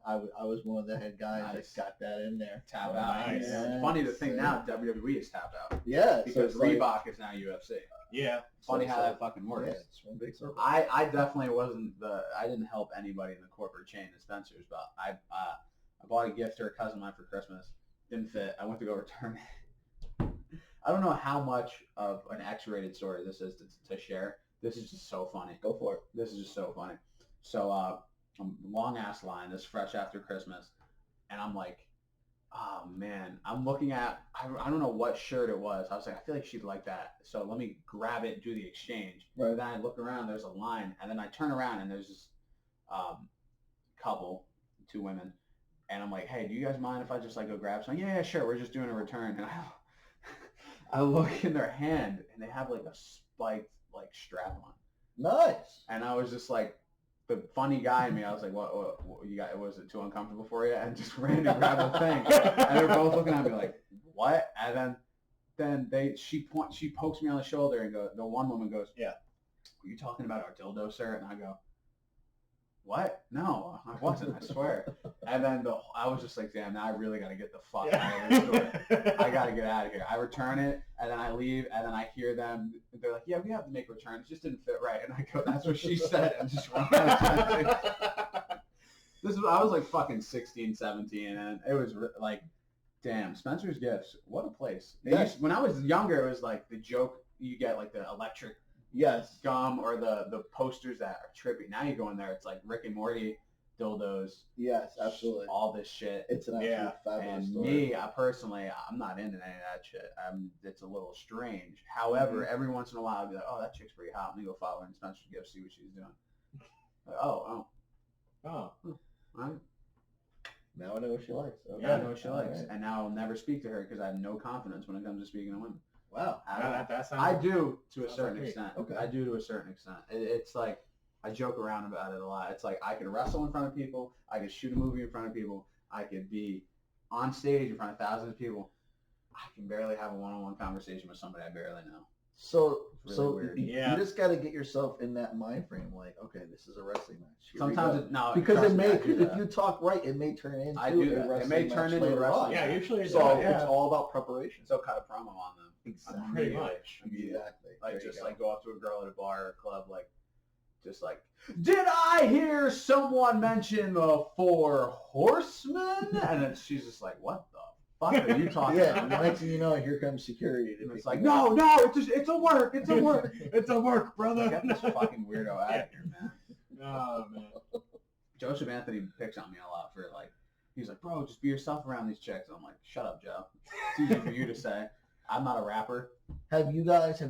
I was one of the head guys Nice. that got that in there. Tap Oh, Out. nice. Yeah. Funny to think now WWE is Tap Out. Yeah. Because so it's Reebok is now UFC. Yeah. Funny So how it's that fucking works. Yeah, it's one big circle. I definitely wasn't I didn't help anybody in the corporate chain at Spencer's, but I I bought a gift to a cousin of mine for Christmas. Didn't fit. I went to go return it. I don't know how much of an X-rated story this is to share. This is just so funny. Go for it. This is just so funny. So, long ass line. This is fresh after Christmas, and I'm like, oh man, I'm looking at. I don't know what shirt it was. I was like, I feel like she'd like that. So let me grab it, do the exchange. Right. And then I look around. There's a line, and then I turn around, and there's this couple, 2 women, and I'm like, hey, do you guys mind if I just like go grab something? Yeah, sure. We're just doing a return, and I look in their hand, and they have like a spiked like strap on. Nice. And I was just like, the funny guy in me, I was like, what you got? Was it too uncomfortable for you? And just ran and grabbed the thing. And they're both looking at me like, what? And then she pokes me on the shoulder and the one woman goes, Yeah. Were you talking about our dildo, sir? And I go, what? No, I wasn't, I swear. And then I was just like, damn, now I really got to get the fuck out of this store. I got to get out of here. I return it, and then I leave, and then I hear them. They're like, yeah, we have to make returns. It just didn't fit right. And I go, that's what she said, and just run out of time. I was like fucking 16, 17, and it was like, damn, Spencer's Gifts, what a place. When I was younger, it was like the joke, you get like the electric Yes. gum or the posters that are trippy. Now you go in there, it's like Rick and Morty, dildos. Yes, absolutely. All this shit. It's an absolute fabulous And story. me, I personally, I'm not into any of that shit. It's a little strange. However, every once in a while, I'll be like, oh, that chick's pretty hot. Let me go follow her in Spencer's Gift, see what she's doing. Like, oh. Oh. All right. Now I know what she likes. Okay. Yeah, I know what she likes. Right. And now I'll never speak to her because I have no confidence when it comes to speaking to women. Wow. That sounds, I do to a sounds certain like extent. Okay. I do to a certain extent. It's like I joke around about it a lot. It's like I could wrestle in front of people. I could shoot a movie in front of people. I could be on stage in front of thousands of people. I can barely have a one-on-one conversation with somebody I barely know. So It's really weird. you just got to get yourself in that mind frame. Like, okay, this is a wrestling match. Here we Sometimes go. it because trust it me, may, I do that. if you talk right, it may turn into I do a that. wrestling It may match turn into a later wrestling on. Yeah, usually it So does, it's all about preparation. So cut a promo on them. Exactly. Pretty much. Exactly. Like There you just go. like go up to a girl at a bar or a club, like just like, did I hear someone mention the 4 horsemen? And then she's just like, what the fuck are you talking Yeah, and the about? next thing you know, here comes security. And it's like, no, it's a work. It's a work. It's a work, brother. Get this fucking weirdo out of here, man. Oh, man. Joseph Anthony picks on me a lot for like, he's like, bro, just be yourself around these chicks. I'm like, shut up, Joe. It's easy for you to say. I'm not a rapper. Have you guys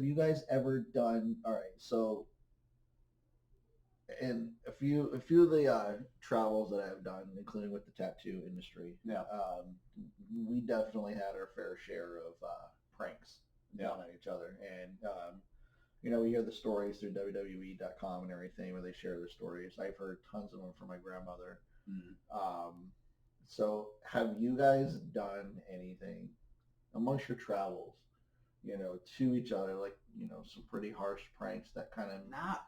ever done? All right, so in a few of the travels that I've done, including with the tattoo industry, Yeah. we definitely had our fair share of pranks Yeah. on each other, and we hear the stories through WWE.com and everything where they share their stories. I've heard tons of them from my grandmother. So have you guys done anything amongst your travels, to each other, like, some pretty harsh pranks that kind of... Not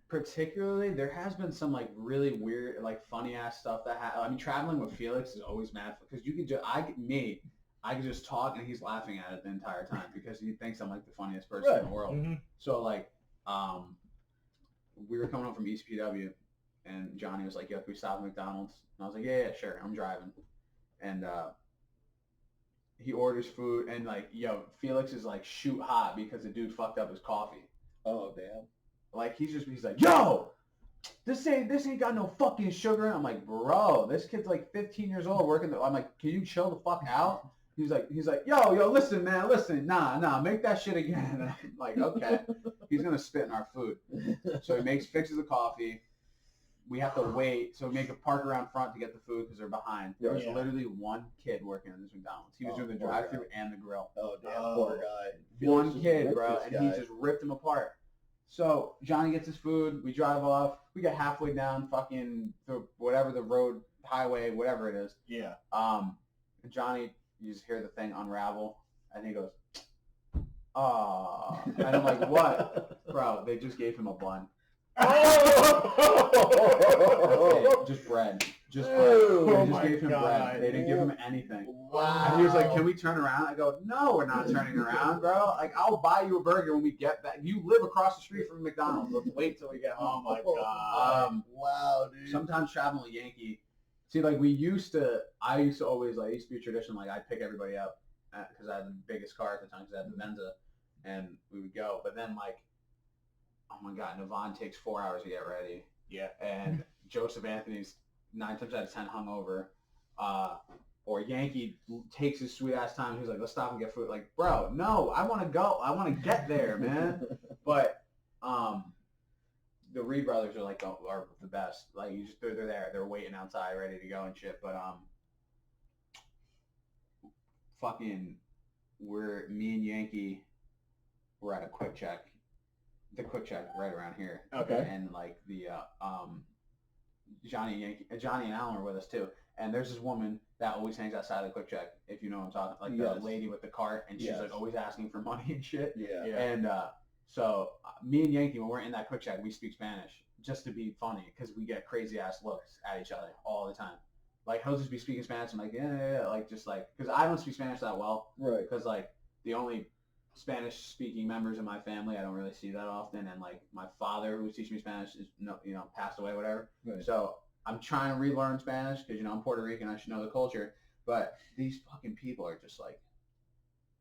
particularly. There has been some like really weird, like funny ass stuff that I mean, traveling with Felix is always mad because you could just, I could just talk and he's laughing at it the entire time because he thinks I'm like the funniest person in the world. Mm-hmm. So like, we were coming home from East PW and Johnny was like, yo, can we stop at McDonald's? And I was like, yeah, sure. I'm driving. And, he orders food and like, yo, Felix is like shoot hot because the dude fucked up his coffee. Oh, damn. Like he's like, yo, this ain't got no fucking sugar. And I'm like, bro, this kid's like 15 years old working. I'm like, can you chill the fuck out? He's like, yo, listen, man, nah, make that shit again. And I'm like, okay. He's gonna spit in our food. So he fixes the coffee. We have to wait. So we make a park around front to get the food because they're behind. There was literally one kid working in this McDonald's. He was doing the drive-thru and the grill. Oh, damn, poor guy. One Felix just kid, ripped bro, this and guy. he just ripped him apart. So Johnny gets his food. We drive off. We get halfway down fucking whatever the road, highway, whatever it is. Yeah. Johnny, you just hear the thing unravel, and he goes, "Ah," and I'm like, "What, bro? They just gave him a bun. Oh! Just bread. Just bread. Oh They just my gave him God. bread. They didn't give him anything." Wow. And he was like, "Can we turn around?" I go, "No, we're not turning around, bro. Like, I'll buy you a burger when we get back. You live across the street from McDonald's. Let's wait till we get Oh home." my God. Wow, dude. Sometimes traveling with Yankee, See, like I used to always like, it used to be a tradition, like I'd pick everybody up because I had the biggest car at the time because I had the Venza, and we would go. But then like, oh my God, Navon takes 4 hours to get ready. Yeah. And Joseph Anthony's 9 times out of 10 hungover. Or Yankee takes his sweet ass time. He's like, let's stop and get food. Like, bro, no, I want to go. I want to get there, man. But the Reed brothers are like are the best. Like you just they're there. They're waiting outside, ready to go and shit. But fucking, me and Yankee were at a Quick Check. The Quick Check right around here. Okay. And like the Johnny and Alan were with us too. And there's this woman that always hangs outside of the Quick Check, if you know what I'm talking, like Yes. the lady with the cart, and she's Yes. like always asking for money and shit. Yeah. Yeah. And so me and Yankee, when we're in that Quick Check, we speak Spanish just to be funny because we get crazy ass looks at each other all the time. Like he'll just be speaking Spanish. I'm like, yeah, like just like because I don't speak Spanish that well Right. because like the only Spanish speaking members of my family I don't really see that often, and like my father who was teaching me Spanish is passed away, whatever. Right. So I'm trying to relearn Spanish because I'm Puerto Rican, I should know the culture. But these fucking people are just like,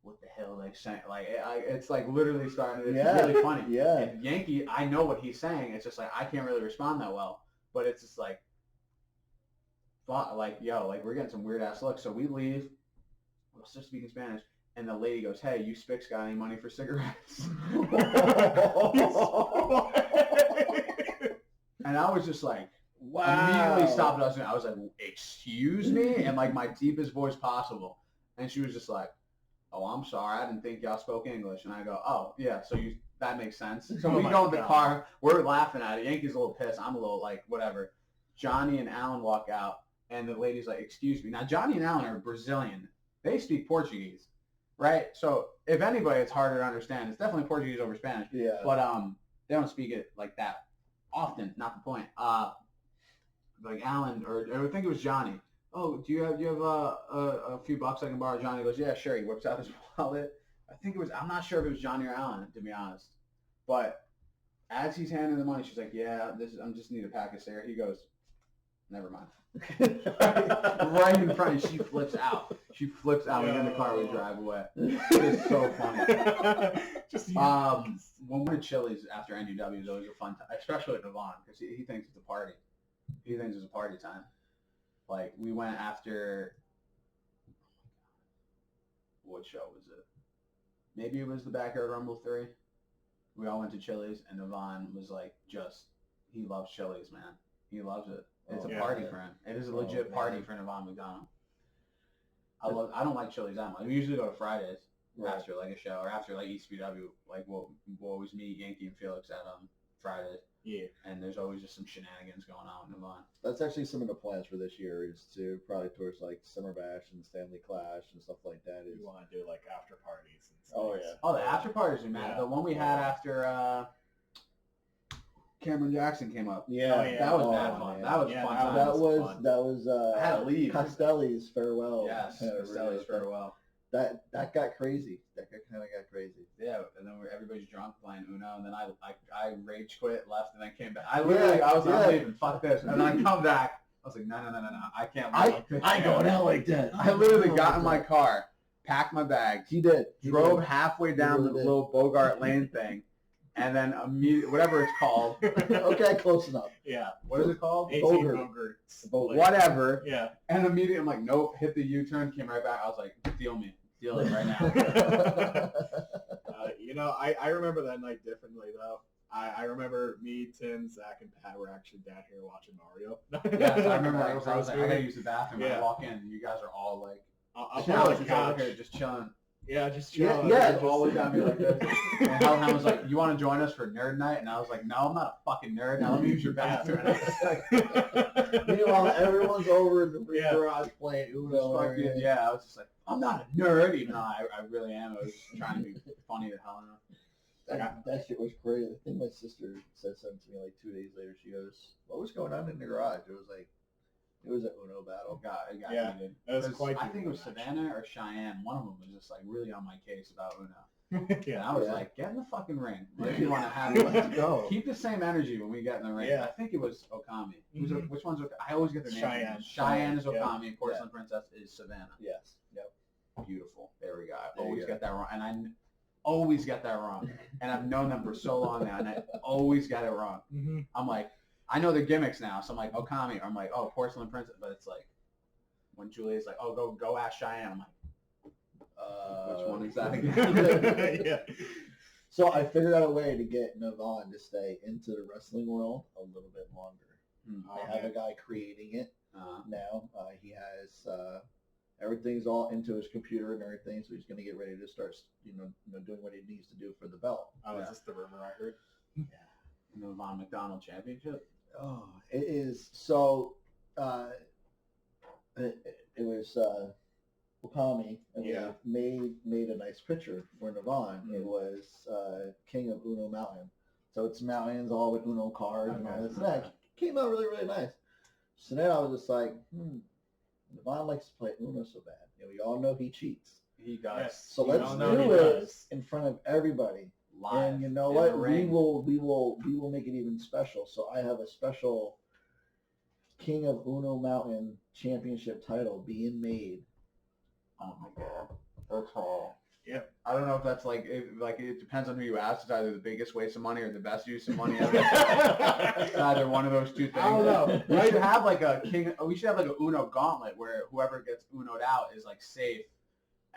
what the hell are they saying? Like it's like literally starting. It's Yeah. really funny. Yeah. And Yankee, I know what he's saying. It's just like I can't really respond that well. But it's just like, like yo, like we're getting some weird ass looks. So we leave. We're still speaking Spanish. And the lady goes, hey, you Spics got any money for cigarettes? And I was just like, immediately stopped us. And I was like, excuse me? And like my deepest voice possible. And she was just like, oh, I'm sorry. I didn't think y'all spoke English. And I go, oh, yeah, so that makes sense. So we go in the car. We're laughing at it. Yankee's a little pissed. I'm a little like, whatever. Johnny and Alan walk out. And the lady's like, excuse me. Now, Johnny and Alan are Brazilian. They speak Portuguese. Right? So if anybody, it's harder to understand. It's definitely Portuguese over Spanish. Yeah. But they don't speak it like that often. Not the point. Like Alan, or I think it was Johnny. Oh, do you have a few bucks I can borrow? Johnny goes, yeah, sure. He whips out his wallet. I think it was. I'm not sure if it was Johnny or Alan, to be honest. But as he's handing the money, she's like, yeah, I'm just need a pack of cigarettes. He goes, never mind. Right in front, she flips out. We get in the car, we drive away. It's so funny. When we're at Chili's after NUW is always a fun time, especially with Navon, because he thinks it's a party. He thinks it's a party time. Like we went after, what show was it? Maybe it was the Backyard Rumble 3. We all went to Chili's, and Navon was like, he loves Chili's, man. He loves it. It's a party for him. It is a legit party for Navon McDonald. I don't like Chili's that much. We usually go to Fridays after like a show or after like ECW. Like we'll always meet Yankee and Felix at Fridays. Yeah. And there's always just some shenanigans going on with Navon. That's actually some of the plans for this year is to probably towards like Summer Bash and Stanley Clash and stuff like that. You want to do like after parties and stuff. Oh yeah. Oh, the after parties are mad. The one we had after Cameron Jackson came up. Yeah, that was mad fun. That was fun. That was I had to leave. Costelli's farewell. Yes, Costelli's farewell. That got crazy. That kind of got crazy. Yeah, and then everybody's drunk playing Uno, and then I rage quit, left, and then came back. I was like, I'm leaving. Fuck this. And then I come back. I was like, no. I can't. I going out like that. I literally got in my car, packed my bags. He did. Drove halfway down the little Bogart Lane thing. And then immediately, whatever it's called. Okay, close enough. Yeah. What is it called? 18 Bogarts. Whatever. Yeah. And immediately I'm like, nope, hit the U-turn, came right back. I was like, deal it right now. I remember that night differently, though. I remember me, Tim, Zach, and Pat were actually down here watching Mario. Yes, I remember that. I was like, I gotta use the bathroom. I walk in, and you guys are all like, just chilling. Yeah, just chilling. Yeah. All looked at me like this. And Hellhound was like, you want to join us for nerd night? And I was like, no, I'm not a fucking nerd. Now let me use your bathroom. Meanwhile, everyone's over in the garage playing Uno. I was just like, I'm not a nerd, even though I really am. I was just trying to be funny to Hellhound. That shit was crazy. I think my sister said something to me like 2 days later. She goes, what was going on in the garage? It was an Uno battle. It got heated. It was quite. I think it was Savannah or Cheyenne. One of them was just like really on my case about Uno. And I was Yeah. like, get in the fucking ring. If you want to have Let's go. Keep the same energy when we get in the ring. Yeah. I think it was Okami. Mhm. Which one's Okami? I always get their names. Cheyenne. Cheyenne is Yeah. Okami. Porcelain Princess is Savannah. Yes. Yep. Beautiful. There we go. I There you always go. get that wrong. And I always get that wrong. And I've known them for so long now, and I always got it wrong. Mm-hmm. I'm like, I know their gimmicks now, so I'm like, Okami. Or I'm like, oh, Porcelain Princess. But it's like, when Julia's like, oh, go ask Cheyenne. I'm like, which one is that again? Yeah. So I figured out a way to get Navon to stay into the wrestling world a little bit longer. I have a guy creating it now. He has everything's all into his computer and everything, so he's going to get ready to start, doing what he needs to do for the belt. Oh, is this the rumor I heard? The Von McDonald Championship. Oh, it is. So it was Okami, and Yeah. we made a nice picture for Navon. Mm-hmm. It was King of Uno Mountain. So it's mountains all with Uno cards and all Okay. this. And that came out really, really nice. So then I was just like, Navon likes to play Uno so bad. We all know he cheats. He does. Yes. So We let's all know he do it does. in front of everybody. Live. And you know in what? the We ring. will make it even special. So I have a special King of Uno Mountain championship title being made. Oh my god, that's all. Yep. I don't know if that's it depends on who you ask. It's either the biggest waste of money or the best use of money ever. It's either one of those two things. I don't know. We should have like a king. We should have like a Uno gauntlet where whoever gets Uno'd out is like safe,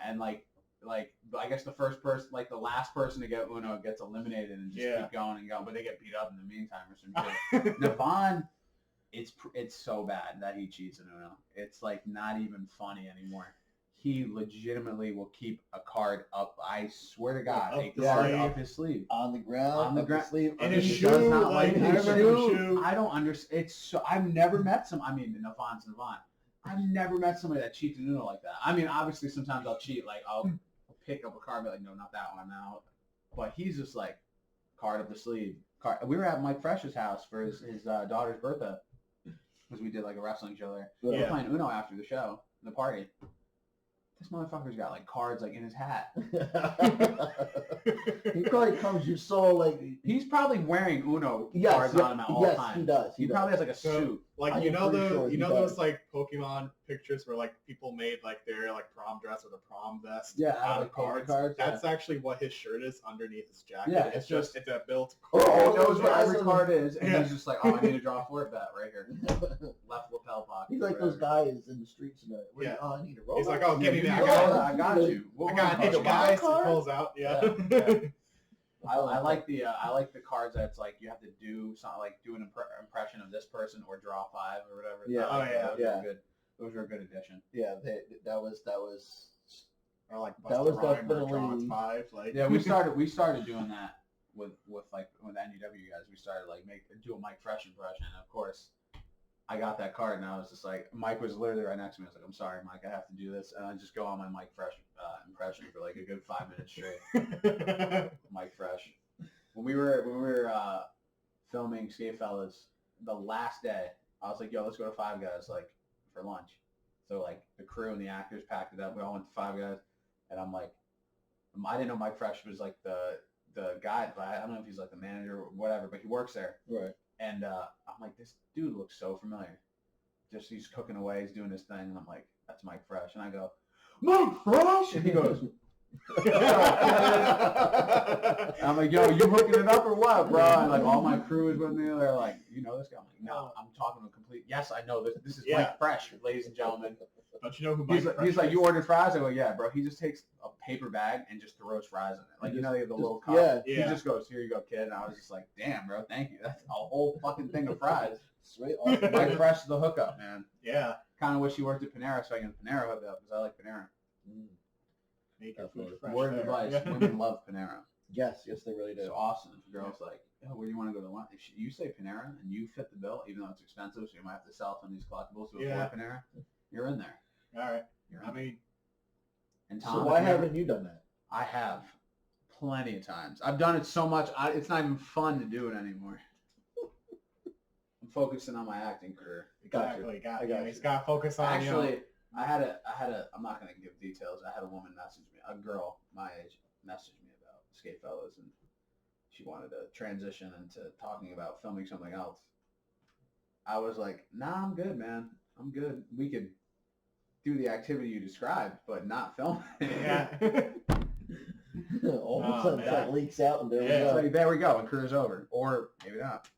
and like I guess the first person, like the last person to get Uno gets eliminated and just keep going and going, but they get beat up in the meantime or some shit. Navon, it's so bad that he cheats in Uno. It's like not even funny anymore. He legitimately will keep a card up. I swear to God, Up a the card sleeve. up his sleeve. On the ground, On the up ground. sleeve, In under his the shoe, shirt. like, his I remember the shoe. shoe. I don't understand. It's so I've never met some. I mean, Navon's Navon. I've never met somebody that cheats in Uno like that. I mean, obviously sometimes I'll cheat. Like I'll pick up a card, and be like, no, not that one now. But he's just like card up the sleeve. Card. We were at Mike Fresh's house for his daughter's birthday because we did like a wrestling show there. We were Yeah. playing Uno after the show, the party. This motherfucker's got like cards like in his hat. He probably comes you so like. He's probably wearing Uno Yes, cards on him at all yes, times. he does. He probably has like a So, suit. Like I you am know pretty the sure you he know does. those like Pokemon pictures where like people made like their like prom dress or the prom vest Yeah, out like of cards. cards. That's actually what his shirt is underneath his jacket. Yeah, it's it's just it's a built Oh, He card. knows what guys every are the- card is, and Yeah. he's just like, oh, I need to draw for it bet right here. Left lapel pocket. He's like those guys in the streets. Yeah. I need a robot. He's like, oh, give me Yeah, that. I got you. What I was got the an itch, card? guys. He card? pulls out. Yeah. I like the cards that's like you have to do something like do an impression of this person or draw 5 or whatever. Yeah. I like Oh, yeah. those Yeah. Are good. Those are a good addition. Yeah, that was. Or like That was Busta Rhymes or definitely- Drawn 5. Like Yeah, we started doing that with NUW guys. We started like do a Mike Fresh impression. And of course, I got that card and I was just like, Mike was literally right next to me. I was like, I'm sorry, Mike, I have to do this, and I just go on my Mike Fresh impression for like a good 5 minutes straight. Mike Fresh. When we were filming Skate Fellas, the last day, I was like, yo, let's go to Five Guys like for lunch. So like the crew and the actors packed it up. We all went to Five Guys, and I'm like, I didn't know Mike Fresh was like the guy. I don't know if he's like the manager or whatever, but he works there. Right. And I'm like, this dude looks so familiar. Just he's cooking away, he's doing his thing, and I'm like, that's Mike Fresh. And I go, Mike Fresh, and he goes. I'm like, yo, you hooking it up or what, bro? And like all my crew is with me. They're like, you know this guy? I'm like, no, I'm talking to a complete. Yes, I know this. This is Yeah. Mike Fresh, ladies and gentlemen. Don't you know who Mike He's Fresh like, is? you ordered fries? I go, yeah, bro. He just takes a paper bag and just throws fries in it. Like, you know, they have the little cup. Yeah. He Yeah. just goes, here you go, kid. And I was just like, damn, bro, thank you. That's a whole fucking thing of fries. Sweet. Awesome. Mike Fresh is the hookup, man. Yeah. Kind of wish he worked at Panera so I can Panera hook up because I like Panera. Make your food Definitely. fresh Word of there. advice, Yeah. women love Panera. Yes, they really It's do. awesome. If a girl's like, oh, where do you want to go to lunch? If you say Panera and you fit the bill, even though it's expensive, so you might have to sell some of these collectibles to Yeah. afford Panera, you're in there. All right. You're in I there. mean, And So Tom, why if you ever- haven't you done that? I have plenty of times. I've done it so much, it's not even fun to do it anymore. I'm focusing on my acting career. exactly. I got He's you. got to focus on Actually, I had a. I'm not gonna give details. I had a woman message me, a girl my age, message me about Skate Fellas, and she wanted to transition into talking about filming something else. I was like, nah, I'm good, man. I'm good. We could do the activity you described, but not film it. Yeah. All of Oh, a sudden, man. that leaks out, and there we Yeah. It's go. like, there we go, and career's over. Or maybe not.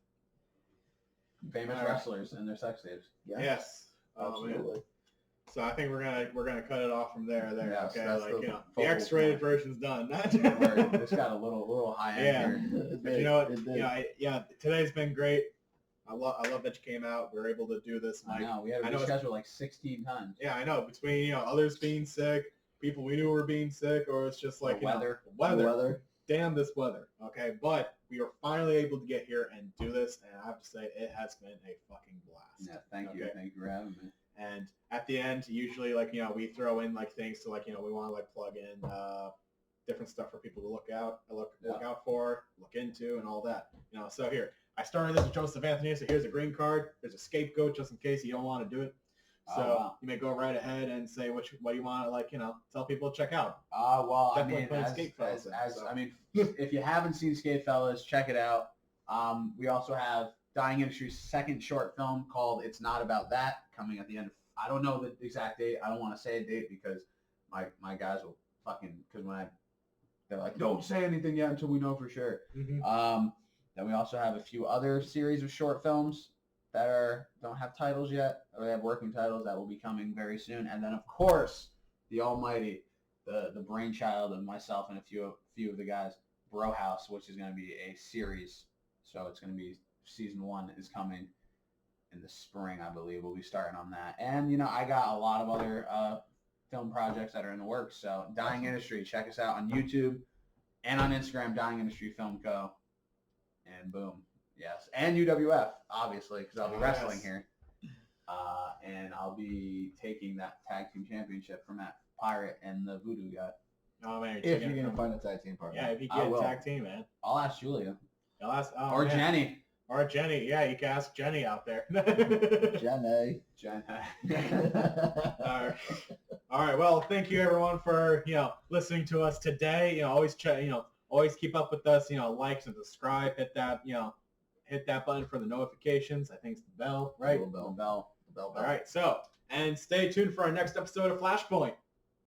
Famous All right. wrestlers and their sex tapes. Yeah, Yes. Oh, man. absolutely. So I think we're gonna cut it off from there. Yes, Okay, that's like the you know, the focal X-rated point. version's done. Where this got a little high Yeah. end here. It But did, you know what? it did. Yeah, today's been great. I love that you came out. We were able to do this. I Like, know, we had to I know it's- reschedule like 16 times. yeah, I know. Between others being sick, people we knew were being sick, or it's just like The weather. weather. Damn this weather. Okay, but we were finally able to get here and do this, and I have to say it has been a fucking blast. Yeah, thank you. Okay. Thank you for having me. And at the end, usually we throw in like things to we want to plug in different stuff for people to look out for, look into, and all that. So here I started this with Joseph Anthony. So here's a green card. There's a scapegoat just in case you don't want to do it. So Oh, wow. you may go right ahead and say what you want to tell people to check out. Well, Definitely I mean, playing Skate Fellas I mean, if you haven't seen Skate Fellas, check it out. We also have Dying Industry's second short film called It's Not About That coming at the end. I don't know the exact date. I don't want to say a date because my guys will because they're like, don't say anything yet until we know for sure. Mm-hmm. Then we also have a few other series of short films that don't have titles yet, or they have working titles that will be coming very soon. And then of course, the almighty, the brainchild of myself and a few of the guys, Bro House, which is going to be a series. So it's going to be season 1 is coming in the spring, I believe. We'll be starting on that. And I got a lot of other film projects that are in the works. So Dying Industry, check us out on YouTube and on Instagram, Dying Industry Film Co. And boom. Yes. And UWF, obviously, because I'll be wrestling here. And I'll be taking that tag team championship from that Pirate and the Voodoo guy. Oh man, If you're gonna find a tag team partner. yeah, if you I get will. tag team, man. I'll ask Julia. I'll ask, Or man. Jenny. Or Jenny. Yeah, you can ask Jenny out there. Jenny. Jen. All right. Well, thank you everyone for listening to us today. Always check. Always keep up with us. Likes and subscribe. Hit that button for the notifications. I think it's the bell, right? Little bell. The bell. All right. So, and stay tuned for our next episode of Flashpoint.